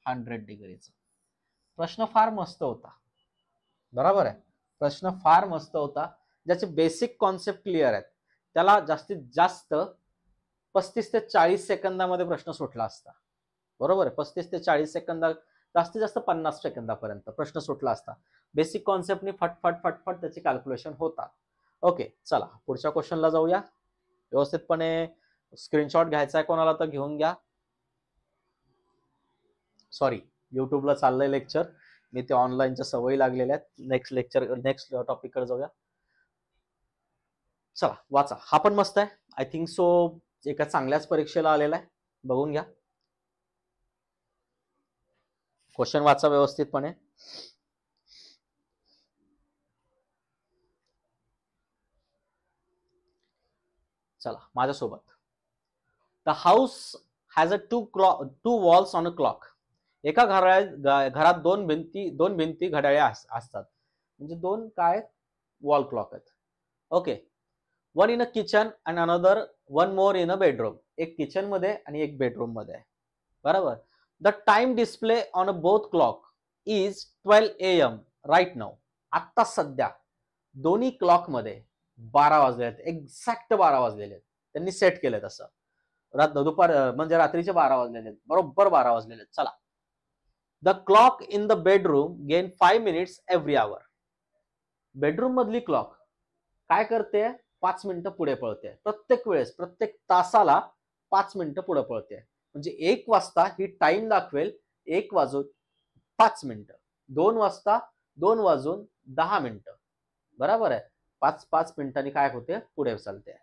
100 डिग्रीचं. प्रश्न फार मस्त होता. बरोबर आहे. प्रश्न फार मस्त होता. ज्याचे बेसिक कॉन्सेप्ट क्लिअर आहेत त्याला जास्तीत जास्त 35 ते 40 सेकंदामध्ये प्रश्न सुटला असता. बरोबर आहे. 35 ते 40 सेकंदा, जास्तीत जास्त 50 सेकंदापर्यंत प्रश्न सुटला असता. बेसिक कॉन्सेप्टनी फटफट त्याचे कॅल्क्युलेशन होतात. ओके. चला पुढच्या क्वेश्चनला जाऊया. व्यवस्थितपणे स्क्रीनशॉट घ्यायचा आहे कोणाला तर घेऊन घ्या. सॉरी, युट्यूबला चाललंय लेक्चर, मी ते ऑनलाईनच्या सवयी लागलेल्या आहेत. नेक्स्ट टॉपिक कडे जाऊया. चला वाचा. हा पण मस्त आहे. आय थिंक सो एका चांगल्याच परीक्षेला आलेला आहे. बघून घ्या. क्वेश्चन वाचा व्यवस्थितपणे. चला माझ्यासोबत. The house has a two walls on a clock. एका घरात दोन भिंती घड्याळे असतात. म्हणजे दोन काय वॉल क्लॉक आहेत. Okay. One in a kitchen and another one more in a bedroom. एक किचन मध्ये आणि एक बेडरूम मध्ये आहे. बरोबर. The time display on a both clock is 12 AM right now. आत्ता सध्या दोन्ही क्लॉक मध्ये 12 वाजले आहेत. एक्झॅक्ट 12 वाजलेले आहेत. त्यांनी सेट केलंय तसं. दुपार म्हणजे रात्रीचे 12 वाजलेले आहेत. बरोबर 12 वाजलेले आहेत. चला. The clock in the bedroom gain 5 minutes every hour. Bedroom मधली क्लॉक काय करते 5 मिनिटं पुढे पळते. प्रत्येक वेळेस, प्रत्येक तासाला 5 मिनिटं पुढे पळते. म्हणजे 1 वाजता ही टाइम दाखवेल 1 वाजून 5 मिनिटं. 2 वाजता 2 वाजून 10 मिनिटं. बरोबर आहे. 5 मिनिटांनी काय होते पुढे चालते.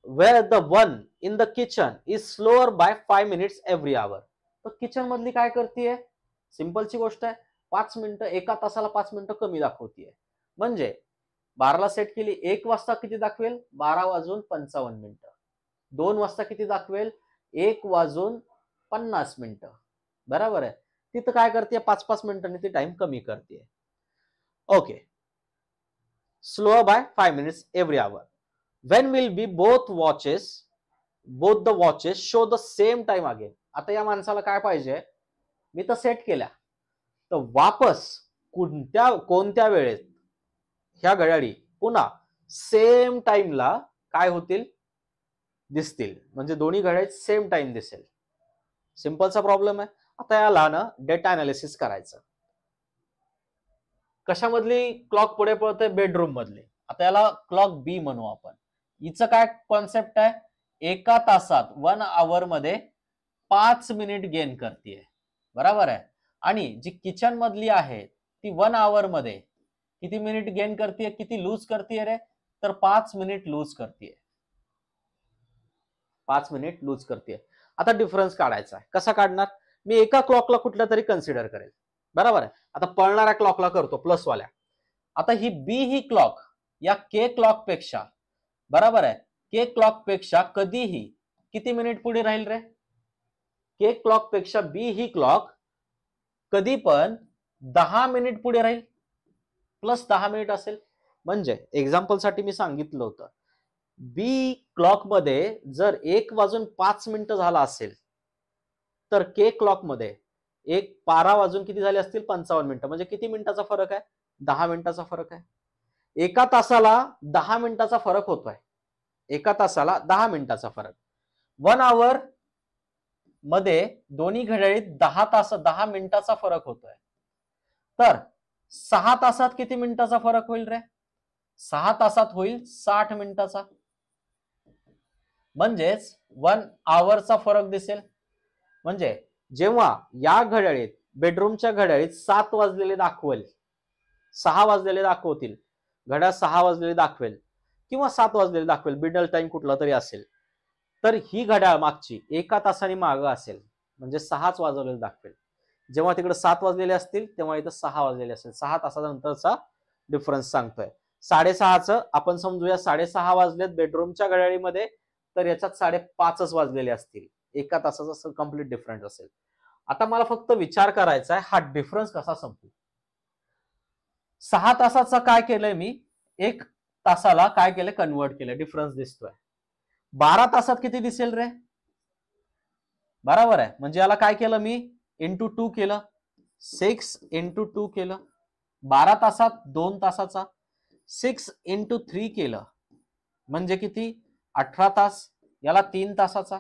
where the one in the kitchen is slower by 5 minutes every hour. तर किचन मधली काय करतेय, सिंपलची गोष्ट आहे, 5 मिनिटं, एका तासाला 5 मिनिटं कमी दाखवतीये. म्हणजे 12ला सेट केली, 1 वाजता किती दाखवेल 12 वाजून 55 मिनिटं. 2 वाजता किती दाखवेल 1 वाजून 50 मिनिटं. बरोबर आहे. तिथं काय करते 5-5 मिनिटांनी ती टाइम कमी करते. Okay. slower by 5 minutes every hour. When will be both the watches show the same time again. आता या माणसाला काय पाहिजे, मी तर सेट केल्या, तर वापस कोणत्या वेळेत ह्या घड्याळी पुन्हा सेम टाइमला काय होतील दिसतील. म्हणजे दोन्ही घड्याळी सेम टाइम दिसेल. सिंपलचा प्रॉब्लेम आहे. आता याला ना डेटा अनालिसिस करायचं. कशामधली क्लॉक पुढे पळते? बेडरूम मधली. आता याला क्लॉक बी म्हणू आपण. हिचं काय कॉन्सेप्ट आहे? एका तासात 1 आवर मध्ये 5 मिनिट गेन करते, बरोबर आहे. आणि जी किचन मधली आहे ती 1 आवर मध्ये किती मिनिट गेन करते, किती लूज करते रे? तर 5 मिनिट लूज करते. 5 मिनिट लूज करते. आता डिफरन्स काढायचा आहे. कसा काढणार? मी एका क्लॉकला कुठल्या तरी कन्सिडर करेल, बरोबर आहे. आता पळणाऱ्या क्लॉकला करतो प्लसवाल्या. आता ही बी ही क्लॉक या के क्लॉक पेक्षा, बरोबर आहे, के क्लॉक पेक्षा कधीही किती मिनिट पुढे राहील रे? के क्लॉक पेक्षा बी ही क्लॉक कधी पण 10 मिनिट पुढे राहील, प्लस 10 मिनिट असेल. म्हणजे एक्झाम्पल साठी मी सांगितलं होतं, बी क्लॉक मध्ये जर 1 वाजून 5 मिनिटं झाला असेल तर के क्लॉक मध्ये 12 वाजून किती झाले असतील? 55 मिनिटं. म्हणजे किती मिनिटाचा फरक आहे? 10 मिनिटाचा फरक आहे. एका तासाला 10 मिनिटाचा फरक होतोय. एका तासाला 10 मिनिटाचा फरक. 1 आवर मध्ये दोन्ही घड्याळीत 10 मिनिटाचा फरक होतोय. तर 6 तासात किती मिनिटाचा फरक होईल रे? 6 तासात होईल 60 मिनिटाचा. म्हणजेच 1 आवरचा फरक दिसेल. म्हणजे जेव्हा या घड्याळीत, बेडरूमच्या घड्याळीत 7 वाजलेले दाखवेल, 6 वाजलेले दाखवतील, घड्याळ 6 वाजलेले दाखवेल किंवा 7 वाजलेले दाखवेल, मिडल टाइम कुठला तरी असेल, तर ही घड्याळ मागची एका तासाने मागं असेल, म्हणजे 6च वाजवलेले दाखवेल. जेव्हा तिकडे 7 वाजलेले असतील तेव्हा इथं 6 वाजलेले असेल. 6 तासानंतरचा डिफरन्स सांगतोय. 6:30चं आपण समजूया 6:30 वाजलेत बेडरूमच्या घड्याळीमध्ये, तर याच्यात 5:30च वाजलेले असतील. एका तासाचा कम्प्लीट डिफरन्स असेल. आता मला फक्त विचार करायचा आहे हा डिफरन्स कसा संपू. 6 तासाचा काय केलंय मी? 1 तासाला काय केलंय? कन्वर्ट केलंय. डिफरन्स दिसतोय. 12 तासात किती दिसेल रे? बरोबर आहे. म्हणजे याला काय केलं मी? इंटू 2 केलं. 6 इंटू 2 केलं. 12 तासात 2 तासाचा. 6 इंटू 3 केलं म्हणजे किती? 18 तास. याला 3 तासाचा.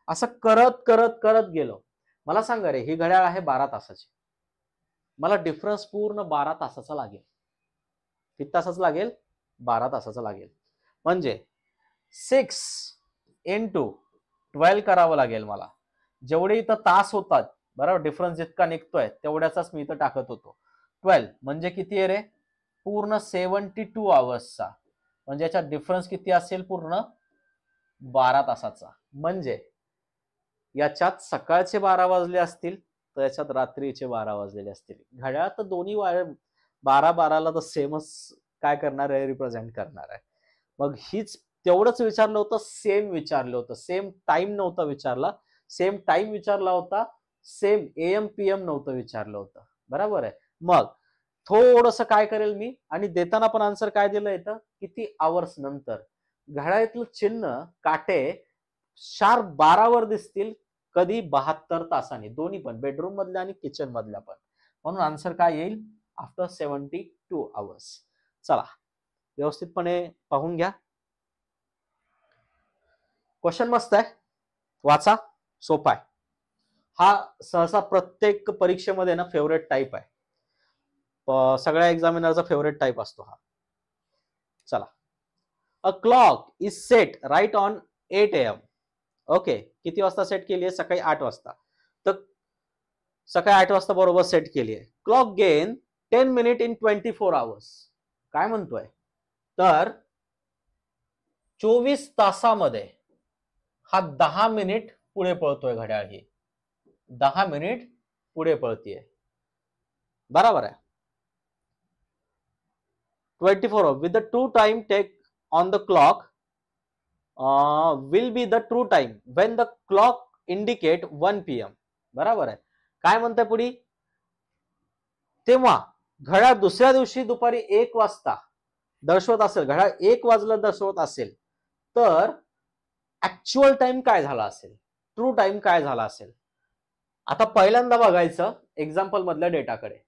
असं करत करत करत गेलो. मला सांगा रे, ही घड्याळ आहे 12 तासाची. मला डिफरन्स पूर्ण 12 तासाचा लागेल. किती तासाचा लागेल? 12 तासाचा लागेल. म्हणजे 6 इंटू 12 करावं लागेल मला. जेवढे इथं तास होतात, बरोबर, डिफरन्स जितका निघतोय तेवढ्याचाच मी इथं टाकत होतो. 12 म्हणजे किती आहे रे? पूर्ण 72 आवर्सचा. म्हणजे याच्यात डिफरन्स किती असेल? पूर्ण 12 तासाचा. म्हणजे याच्यात सकाळचे 12 वाजले असतील तर याच्यात रात्रीचे 12 वाजलेले असतील. घड्याळ तर दोन्ही 12-12ला तर सेमच काय करणार आहे? रिप्रेझेंट करणार आहे. मग हीच तेवढंच विचारलं होतं, सेम विचारलं होतं. सेम टाइम नव्हता विचारला. सेम टाइम विचारला होता, सेम एएम पीएम नव्हतं विचारलं होतं. बरोबर आहे. मग थोडंसं काय करेल मी, आणि देताना पण आन्सर काय दिलं इथं? किती आवर्स नंतर. घड्याळातलं चिन्ह काटे शार्प 12 वर दिसतील. कधी? 72 तासांनी. दोन्ही पण, बेडरूम मधल्या आणि किचन मधल्या पण. म्हणून आन्सर काय येईल? After 72 hours. चला व्यवस्थितपणे पाहून घ्या. क्वेश्चन मस्त आहे, वाचा, सोपा आहे. हा सहसा प्रत्येक परीक्षेमध्ये ना फेवरेट टाईप आहे. सगळ्या एक्झामिनरचा फेवरेट टाईप असतो हा. चला. A clock is set right on 8 AM. Okay, किती वाजता सेट केली आहे? सकाळी 8 वाजता. तर सकाळी 8 वाजता बरोबर सेट केली आहे. Clock gain 10 minute in 24 hours. काय म्हणतोय? तर 24 तासामध्ये हा 10 मिनिट पुढे पळतोय घड्याळ. ही 10 मिनिट पुढे पळतीये. बरोबर आहे. 24 hours with the true time take on the clock will be the true time when the clock indicate 1 PM. बरोबर आहे. काय म्हणताय पुढे? तेव्हा घड्याळ दुसऱ्या दिवशी दुपारी 1 वाजता दर्शवत असेल, घड्याळ 1 वाजलं दर्शवत असेल, तर ऍक्च्युअल टाइम काय झाला असेल? ट्रू टाइम काय झाला असेल? आता पहिल्यांदा बघायचं एक्झाम्पल मधल्या डेटाकडे.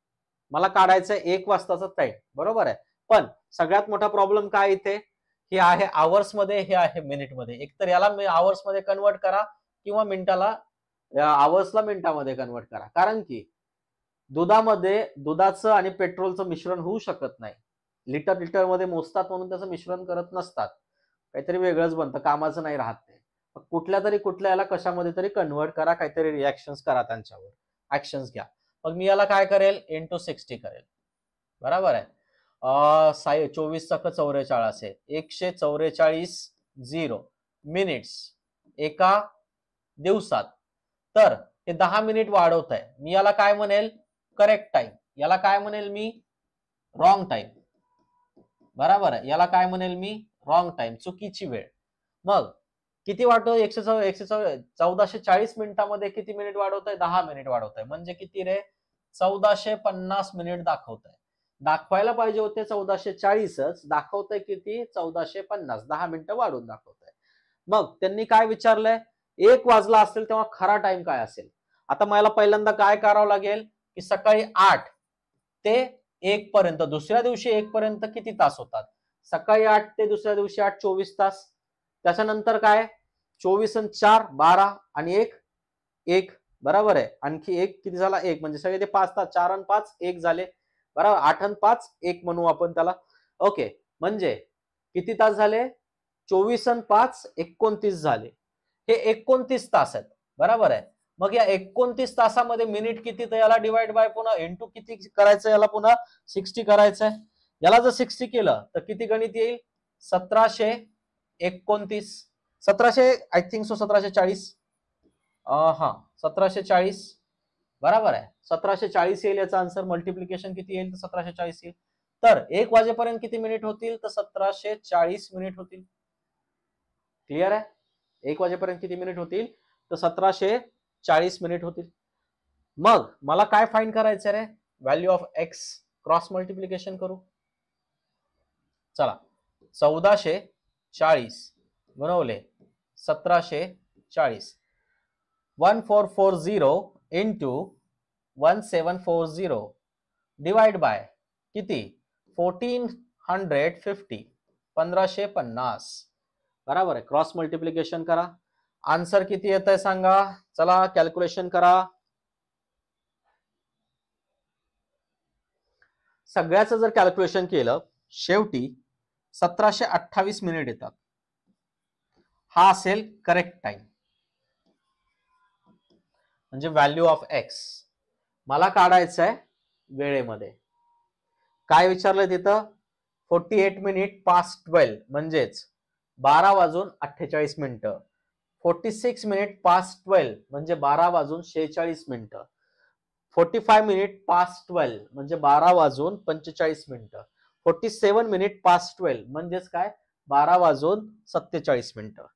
मला काढायचं 1 वाजताचा टाइम, बरोबर आहे. पण सगळ्यात मोठा प्रॉब्लेम काय इथे? हे आहे आवर्स मध्ये, हे आहे मिनिट मध्ये. एकतर याला आवर्स मध्ये कन्वर्ट करा किंवा मिनिटाला आवर्सला मिनिटामध्ये कन्वर्ट करा, कारण की दुधामध्ये दुधाचं आणि पेट्रोलचं मिश्रण होऊ शकत नाही. लिटर मध्ये मोजतात म्हणून त्याचं मिश्रण करत नसतात, काहीतरी वेगळंच बनतं, कामाचं नाही राहत ते. कुठल्या याला कशामध्ये तरी कन्वर्ट करा, काहीतरी रिॲक्शन्स करा, त्यांच्यावर ऍक्शन्स घ्या. मग मी याला काय करेल, इंटू 60 करेल. बरोबर आहे. 24 × 44 आहे, 144 मिनिट्स एका दिवसात. तर हे 10 मिनिट वाढवत आहे. मी याला काय म्हणेल, करेक्ट टाइम. याला काय म्हणेल मी, रॉंग टाइम. बरोबर आहे. याला काय म्हणेल मी, रॉंग टाइम, चुकीची वेळ. मग किती वाढतो, 1440 मिनिटामध्ये किती मिनिट वाढवत आहे, 10 मिनिट वाढवत आहे. म्हणजे किती रे, 1450 मिनिट दाखवत आहे. दाखवायला पाहिजे होते 1440च, दाखवतंय किती, 1450, 10 मिनिटं वाढून दाखवत आहे. मग त्यांनी काय विचारलंय, 1 वाजला असेल तेव्हा खरा टाइम काय असेल. आता मला पहिल्यांदा काय करावं लागेल, की सकाळी 8 ते 1 पर्यंत, दुसऱ्या दिवशी 1 पर्यंत किती तास होतात, सकाळी 8 ते दुसऱ्या दिवशी 8, 24 तास. त्याच्यानंतर काय, 24 आणि 4 12 आणि 1 बरोबर आहे. आणखी 1 किती झाला, 1 म्हणजे सगळे ते 5 तास, 4 आणि 5 1 झाले, बरोबर. 8 आणि 5 1 म्हणू आपण त्याला. ओके, म्हणजे किती तास झाले, 24 आणि 5 29 झाले. हे 29 तास आहेत, बरोबर आहे. मग या 29 तासामध्ये मिनिट किती, तर याला डिवाइड बाय पुन्हा इंटू किती करायचं, याला पुन्हा 60 करायचंय. याला जर 60 केलं तर किती गणित येईल, 1729, 1700 आय थिंक सो 1740, हा 1740 बरोबर आहे. 1740 येईल याचा आन्सर. मल्टिप्लिकेशन किती येईल, तर 1740 येईल. तर 1 वाजेपर्यंत किती मिनिट होतील, तर 1740 मिनिट होतील. क्लिअर आहे. 1 वाजेपर्यंत किती मिनिट होतील, तर 1740 मिनिट होतील. मग मला काय फाइंड करायचं रे, value of x. Cross multiplication करू. चला, 1440 बनवले 1740, 1440 इंटू 1740 डिवाइड बाय किती, 1450, 1550, बरोबर आहे. क्रॉस मल्टिप्लिकेशन करा, आन्सर किती येत आहे सांगा. चला कॅल्क्युलेशन करा. सगळ्याचं जर कॅल्क्युलेशन केलं, शेवटी 1728 मिनिट येतात. हा असेल करेक्ट टाइम, म्हणजे व्हॅल्यू ऑफ एक्स. मला काढायचं आहे वेळेमध्ये. काय विचारलंय तिथं, 48 मिनिट पास्ट 12 म्हणजेच 12 वाजून 48 मिनिटं. 46 मिनिट पास्ट 12 म्हणजे 12 वाजून 46 मिनिटं. 45 मिनिट पास्ट 12 म्हणजे 12 वाजून 45 मिनिटं. 47 मिनिट पास्ट 12 म्हणजेच काय, 12 वाजून 47 मिनिटं.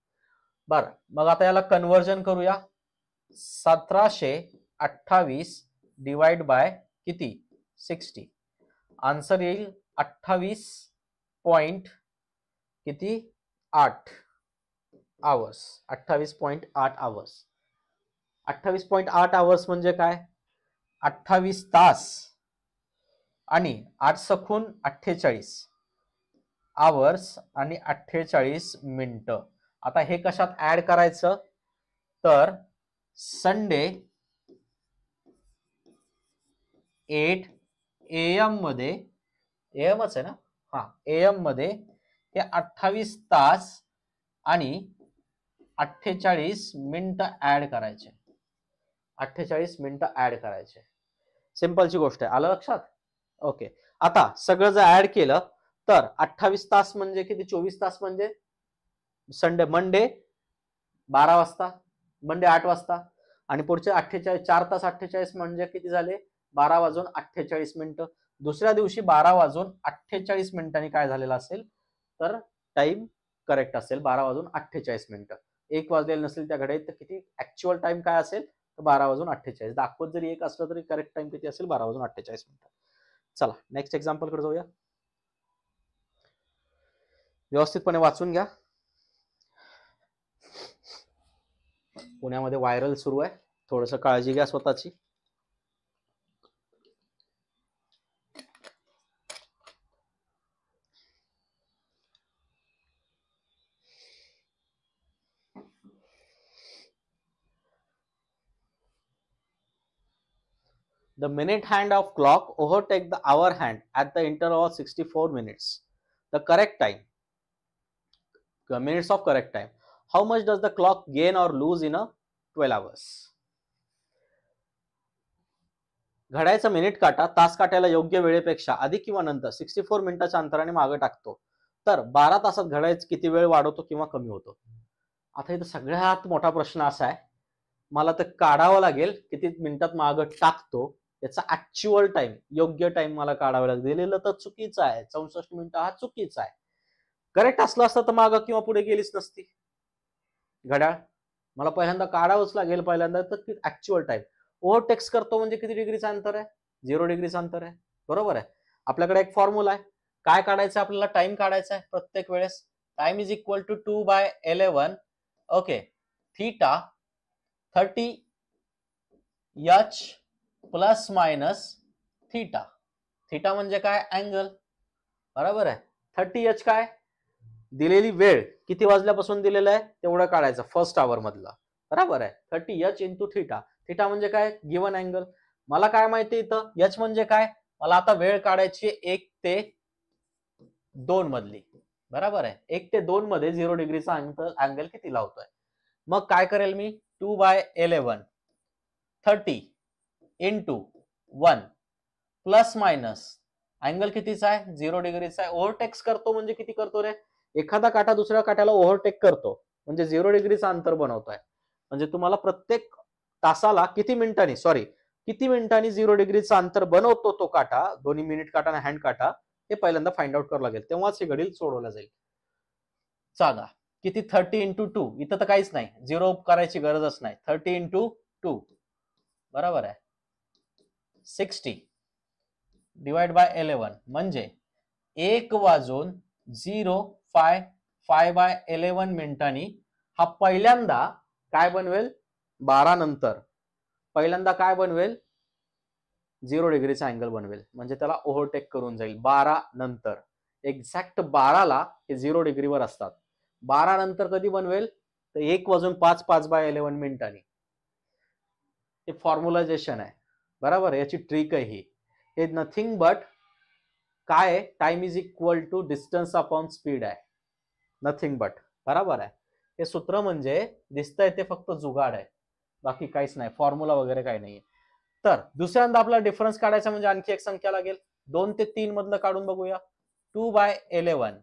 बरं, मग आता याला कन्व्हर्जन करूया. 1728 डिवाइड बाय किती, 60. आन्सर येईल 28 पॉइंट किती, 8 आवर्स. 28.8 आवर्स. 28.8 आवर्स म्हणजे काय, 28 तास आणि 8 सखून 48 आवर्स आणि 48 मिनिटं. आता हे कशात ऍड करायचं, तर संडे 8 AM मध्ये, एएमच आहे ना, हा AM मध्ये हे 28 तास आणि 48 मिनिटं ऍड करायचे. 48 मिनिटं ऍड करायचे. सिंपलची गोष्ट आहे, आलं लक्षात. ओके, आता सगळं जर ऍड केलं तर 28 तास म्हणजे किती, 24 तास म्हणजे संडे, मंडे 12 वाजता, मंडे 8 वाजता, आणि पुढचे 48 4 तास 48 म्हणजे किती झाले, 12 वाजून 48 मिनिटं. दुसऱ्या दिवशी 12 वाजून 48 मिनिटांनी काय झालेलं असेल, तर टाइम करेक्ट असेल, 12 वाजून 48 मिनिटं. 1 वाजलेलं नसेल त्या घडीत, तर किती ऍक्च्युअल टाइम काय असेल, तर 12 वाजून 48. दाखवत जरी 1 असलं तरी करेक्ट टाइम किती असेल, 12 वाजून 48 मिनिटं. चला नेक्स्ट एक्झाम्पल कडे जाऊया. व्यवस्थितपणे वाचून घ्या. पुण्यामध्ये व्हायरल सुरू आहे, थोडस काळजी घ्या स्वतःची. The minute hand of clock overtake the hour hand at the interval of 64 minutes. The correct time, minutes of correct time. How much does the clock gain or lose in a 12 hours? घड्याळाचा मिनिट काटा तास काट्याला योग्य वेळेपेक्षा आधी किंवा नंतर 64 मिनिटाच्या अंतराने मागे टाकतो तर 12 तासात घड्याळाचा किती वेळ वाढवतो किंवा कमी होतो. आता इथं सगळ्यात मोठा प्रश्न असा आहे, मला तर काढावं लागेल किती मिनिटात मागे टाकतो याचा ऍक्च्युअल टाइम, योग्य टाइम मला काढावं लागेल. दिलेलं तर चुकीचं आहे, 64 मिनिटं हा चुकीचा आहे. करेक्ट असलं असतं तर मागं किंवा पुढे गेलीच नसती घड्याळ. मला पहिल्यांदा काढावंच लागेल पहिल्यांदा तर ऍक्च्युअल टाइम. ओव्हरटेक्स करतो म्हणजे किती डिग्रीचं अंतर आहे? 0 डिग्रीचं अंतर आहे, बरोबर आहे. आपल्याकडे एक फॉर्म्युला आहे, काय काढायचं आपल्याला? टाइम काढायचा आहे प्रत्येक वेळेस. Time is equal to 2/11 okay theta 30 h plus minus theta. Theta म्हणजे काय? अँगल, बरोबर आहे. 30 h काय? दिलेली वेळ किती वाजल्यापासून दिलेलं आहे तेवढं काढायचं फर्स्ट आवर मधला, बरोबर आहे. 30 h इंटू थीटा. थीटा म्हणजे काय? Given angle. मला काय माहिती इथं h म्हणजे काय? मला आता वेळ काढायची 1 ते 2 मधली, बरोबर आहे. 1 ते 2 मध्ये 0 डिग्रीचा अँगल किती लावतोय? मग काय करेल मी? 2/11 30 इंटू 1 प्लस मायनस अँगल कितीचा आहे? 0 डिग्रीचा आहे. ओव्हरटेक्स करतो म्हणजे किती करतो रे? एखादा काटा दुसऱ्या काट्याला ओव्हरटेक करतो म्हणजे 0 डिग्रीचा अंतर बनवतोय. म्हणजे तुम्हाला प्रत्येक तासाला किती मिनिटांनी, सॉरी किती मिनिटांनी 0 डिग्रीचा अंतर बनवतो तो काटा, दोन्ही मिनिट काटा आणि हँड काटा, हे पहिल्यांदा फाइंड आउट करावं लागेल, तेव्हाच हे घडील सोडवलं जाईल. सांगा किती? 30 इंटू 2. इथं तर काहीच नाही, 0 करायची गरजच नाही. 30 इंटू 2 बरोबर आहे 60 डिवाइड बाय 11 म्हणजे 1 वाजून 0.5/11 मिनिटांनी हा पहिल्यांदा काय बनवेल? 12 नंतर पहिल्यांदा काय बनवेल? 0 डिग्रीचा अँगल बनवेल, म्हणजे त्याला ओव्हरटेक करून जाईल 12 नंतर. एक्झॅक्ट 12ला हे 0 डिग्रीवर असतात. 12 नंतर कधी बनवेल? तर 1 वाजून 5/11 मिनिटांनी. हे फॉर्म्युलायझेशन आहे, बरोबर. याची ट्रिक आहे ही. हे नथिंग बट काय? Time is equal to distance upon speed आहे, नथिंग बट, बरोबर आहे. हे सूत्र म्हणजे दिसतंय ते फक्त जुगाड आहे, बाकी काहीच नाही, फॉर्म्युला वगैरे काही नाही. तर दुसऱ्यांदा आपला डिफरन्स काढायचा म्हणजे आणखी एक संख्या लागेल. 2 ते 3 मधलं काढून बघूया. 2/11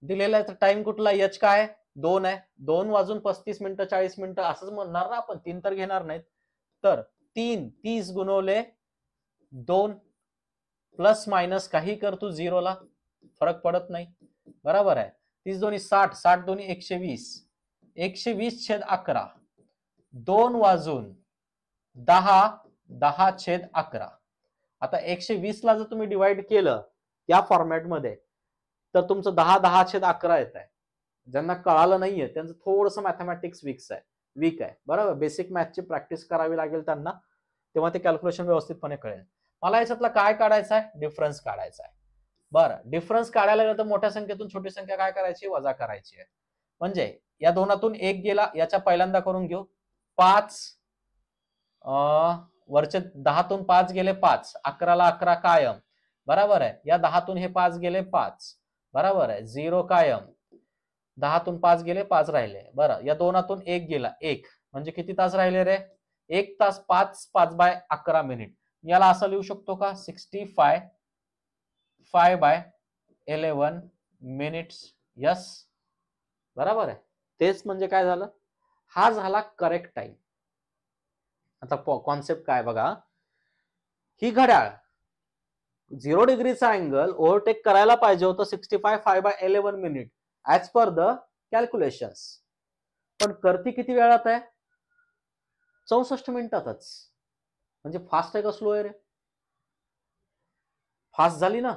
दिलेला आहे. टाइम कुठला? h काय? 2 आहे. 2 वाजून 35 मिनिटं 40 मिनिटं असंच म्हणणार ना आपण, 3 तर घेणार नाहीत. तर 3 30 गुणवले 2 प्लस मायनस काही कर तू, 0ला फरक पडत नाही, बरोबर आहे. 30 दोन्ही 60, 60 दोन्ही 120, 120/11 2 वाजून 10, 10/11. आता 120 ला जर तुम्ही डिवाइड केलं या फॉर्मॅटमध्ये तर तुमचं 10/10/11 येत आहे. ज्यांना कळालं नाहीये त्यांचं थोडंसं मॅथमॅटिक्स वीक आहे, बरोबर. बेसिक मॅथची प्रॅक्टिस करावी लागेल त्यांना, तेव्हा ते कॅल्क्युलेशन व्यवस्थितपणे कळेल. मला याच्यातला काय काढायचं आहे? डिफरन्स काढायचा आहे. बरं, डिफरन्स काढायला गेलं तर मोठ्या संख्येतून छोटी संख्या काय करायची? वजा करायची आहे. म्हणजे या दोनातून एक गेला, याच्या पहिल्यांदा करून घेऊ. 5 वरचे 10तून 5 गेले 5, 11ला 11 कायम, बरोबर आहे. या 10तून हे 5 गेले 5, बरोबर आहे. 0 कायम. 10तून 5 गेले 5 राहिले. बरं, या दोनातून एक गेला 1, म्हणजे किती तास राहिले रे? 1 तास 5/11 मिनिट. याला असं लिहू शकतो का? 65/11 मिनिट्स. यस, बरोबर आहे. तेच म्हणजे काय झालं? हा झाला करेक्ट टाइम. आता कॉन्सेप्ट काय बघा, ही घड्याळ 0 डिग्रीचा अँगल ओव्हरटेक करायला पाहिजे होतं 65/11 minute as per the calculations, पण करती किती वेळात आहे? 64 मिनिटातच. म्हणजे फास्ट आहे का स्लो आहे रे? फास्ट झाली ना,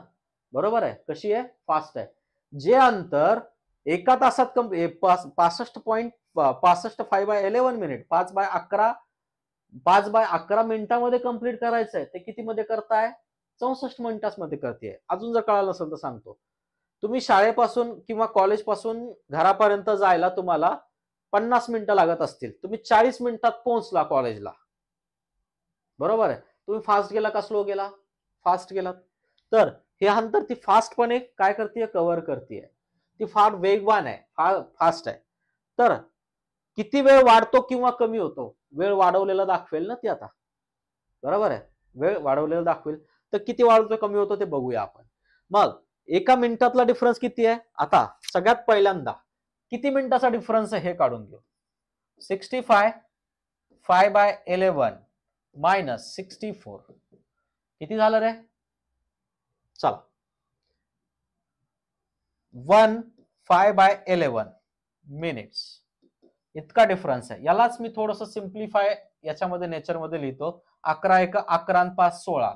बरोबर आहे. कशी आहे? फास्ट आहे. जे अंतर एका तासात 65/11 मिनिट 5/11 मिनिटांमध्ये कंप्लीट करायचं आहे, ते किती मध्ये करताय? 64 मिनिटांमध्ये करते. अजून जर कळालं नसेल तर सांगतो. तुम्ही शाळेपासून किंवा कॉलेज पासून घरापर्यंत जायला तुम्हाला 50 मिनिटं लागत असतील, तुम्ही 40 मिनिटात पोहोचला कॉलेजला, बरोबर आहे. तुम्ही फास्ट गेला का स्लो गेला? फास्ट गेलात. तर हे अंतर ती फास्टपणे काय करते? कव्हर करते. ती फार वेगवान आहे, फार फास्ट आहे. तर किती वेळ वाढतो किंवा कमी होतो? वेळ वाढवलेला दाखवेल ना ती आता. बरोबर आहे? वेळ वाढवलेला दाखवेल. तर किती वाढतो कमी होतो ते बघूया आपण. मग एका मिनिटातला डिफरन्स किती आहे? आता सगळ्यात पहिल्यांदा किती मिनिटाचा डिफरन्स आहे हे काढून घेऊ. 65 5/11 मायनस 64 किती झालं रे? चला 1 5/11 मिनिट्स इतका डिफरन्स आहे. यालाच मी थोडस सिम्प्लिफाय याच्यामध्ये नेचरमध्ये लिहितो. 11 1 11 5 16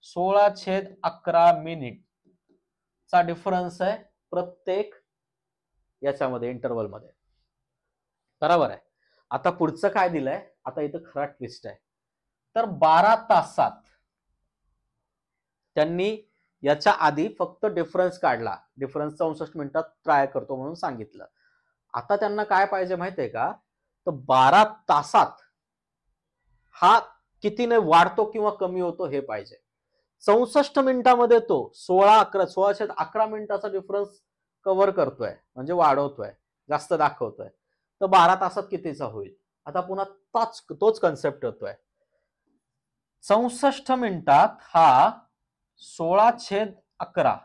16/11 मिनिट चा डिफरन्स आहे प्रत्येक याच्यामध्ये इंटरवल मध्ये. बरोबर आहे. आता पुढचं काय दिलंय? आता इथं खरा ट्विस्ट आहे. तर 12 तासात त्यांनी याच्या आधी फक्त डिफरन्स काढला. डिफरन्स 64 मिनिटात ट्राय करतो म्हणून सांगितलं. आता त्यांना काय पाहिजे माहितीये का? तर 12 तासात हा कितीने वाढतो किंवा कमी होतो हे पाहिजे. 64 मिनिटामध्ये तो 16/11 मिनिटाचा डिफरन्स कव्हर करतोय, म्हणजे वाढवतोय, जास्त दाखवतोय. तर 12 तासात कितीचा होईल? आता पुन्हा तोच कन्सेप्ट होतोय. 64 मिनिटात हा 16/11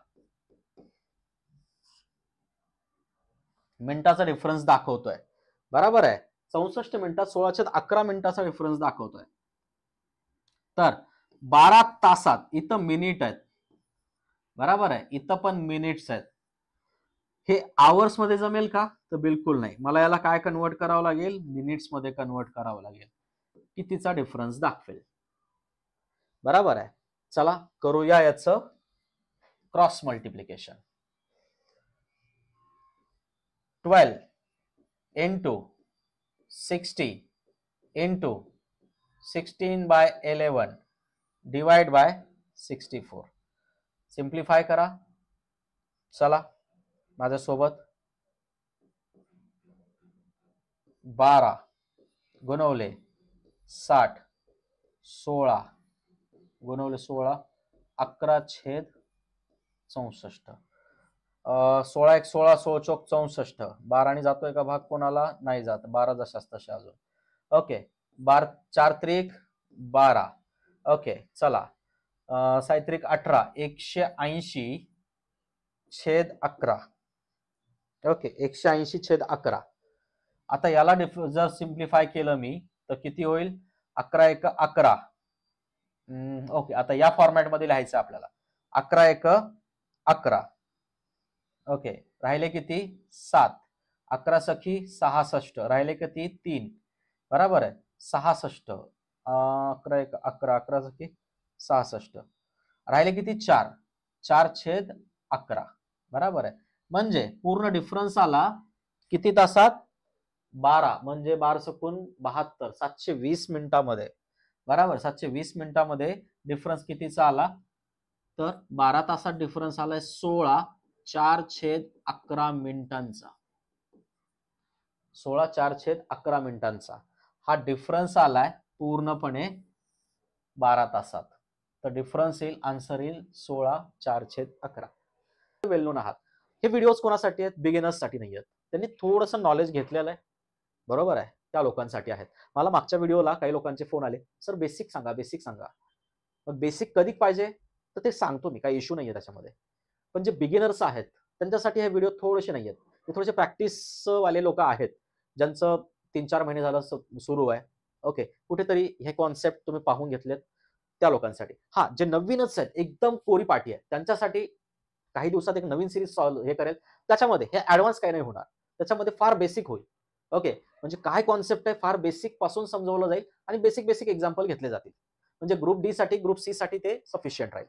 मिनिटाचा डिफरन्स दाखवतोय. बरोबर आहे. 64 मिनिटात 16/11 मिनिटाचा डिफरन्स दाखवतोय. तर 12 तासात इथं मिनिट आहेत. बरोबर आहे. इथं पण मिनिट्स आहेत. हे आवर्स मध्ये जमेल का? तर बिलकुल नाही. मला याला काय कन्वर्ट करावं लागेल? मिनिट्स मध्ये कन्वर्ट करावं लागेल. कितीचा डिफरन्स दाखवेल. बरोबर आहे. चला करूया याचं cross multiplication. 12 into 60 into 16/11 divide by 64. Simplify करा. चला माझ्यासोबत. 12 गुणवले 60 16 गुणवले 16 11/64. 16 1 16 16 चौक 64. 12 जातोय का भाग कोणाला? नाही जात. 12 जशाच तशा अजून. ओके 12 4 त्रिक 12. ओके चला सायत्रिक 18 180/11. ओके 180/11. आता याला जर सिम्प्लिफाय केलं मी तर किती होईल? 11 1 11. ओके आता या फॉर्मॅट मध्ये लिहायचं आपल्याला. 11 1 11. ओके राहिले किती? 7. 11 सखी 66. राहिले किती? 3. बरोबर आहे. 66. 11 1 11 11 सखी 66. राहिले किती? 4. 4/11. बरोबर आहे. म्हणजे पूर्ण डिफरन्स आला किती तासात? 12 म्हणजे 12 सकून 72 720 मिनिटामध्ये. बरोबर 720 मिनिटामध्ये डिफरन्स कितीचा आला? तर 12 तासात डिफरन्स आलाय 16/4/11 मिनिटांचा. 16/4/11 मिनिटांचा हा डिफरन्स आलाय पूर्णपणे 12 तासात. तर डिफरन्स येईल, आन्सर येईल 16/4/11. वेल नोन आहात. हे व्हिडिओज कोणासाठी आहेत? बिगिनर्ससाठी नाही आहेत. त्यांनी थोडंसं नॉलेज घेतलेलं आहे. बरोबर आहे. त्या लोकांसाठी आहेत. मला मागच्या व्हिडिओला काही लोकांचे फोन आले, सर बेसिक सांगा, बेसिक सांगा. मग बेसिक कधी पाहिजे? तर ते सांगतो मी, काही इश्यू नाहीये त्याच्यामध्ये. पण जे बिगिनर्स आहेत त्यांच्यासाठी हे व्हिडिओ थोडेसे नाहीयेत. ते थोडेसे प्रॅक्टिस वाले लोक आहेत, ज्यांचं 3-4 महिने झालं सुरू आहे. ओके कुठेतरी हे कॉन्सेप्ट तुम्ही पाहून घेतलेत त्या लोकांसाठी. हा जे नवीनच आहेत, एकदम कोरी पाठी आहे, त्यांच्यासाठी काही दिवसात एक नवीन सिरीज हे करेल. त्याच्यामध्ये हे ऍडव्हान्स काही नाही होणार. त्याच्यामध्ये फार बेसिक होईल. ओके म्हणजे काय कॉन्सेप्ट आहे फार बेसिक पासून समजवलं जाईल आणि बेसिक बेसिक एक्झाम्पल घेतले जातील. म्हणजे ग्रुप डी साठी ग्रुप सी साठी ते सफिशियंट राहील.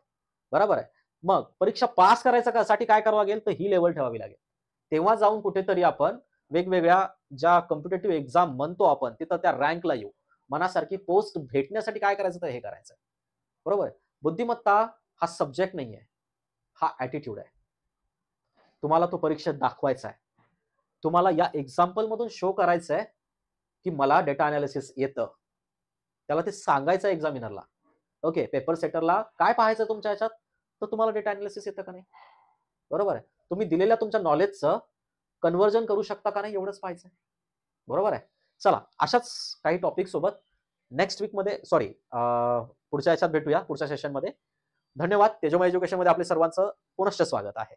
बरोबर आहे. मग परीक्षा पास करायचा साठी काय करावं लागेल? तर ही लेवल ठेवावी लागेल. तेव्हा जाऊन कुठेतरी आपण वेगवेगळ्या ज्या कॉम्पिटेटिव्ह एक्झाम म्हणतो आपण तिथं त्या रँकला येऊ. मनासारखी पोस्ट भेटण्यासाठी काय करायचं? तर हे करायचं. बरोबर आहे. बुद्धिमत्ता हा सब्जेक्ट नाहीये, हा ऍटिट्यूड आहे. तुम्हाला तो परीक्षेत दाखवायचा आहे. तुम्हाला या एक्झाम्पल मधून शो करायचं आहे की मला डेटा अनालिसिस येतं. त्याला ते सांगायचं एक्झामिनरला. ओके, पेपर सेटरला काय पाहायचं तुमच्या ह्याच्यात, तर तुम्हाला डेटा अनालिसिस येतं का नाही, बरोबर आहे. तुम्ही दिलेल्या तुमच्या नॉलेजचं कन्व्हर्जन करू शकता का नाही एवढंच पाहायचं, बरोबर आहे. चला, अशाच काही टॉपिक सोबत नेक्स्ट वीकमध्ये पुढच्या ह्याच्यात भेटूया, पुढच्या सेशनमध्ये. धन्यवाद. तेजोमय एज्युकेशनमध्ये आपले सर्वांचं पुनश्च स्वागत आहे.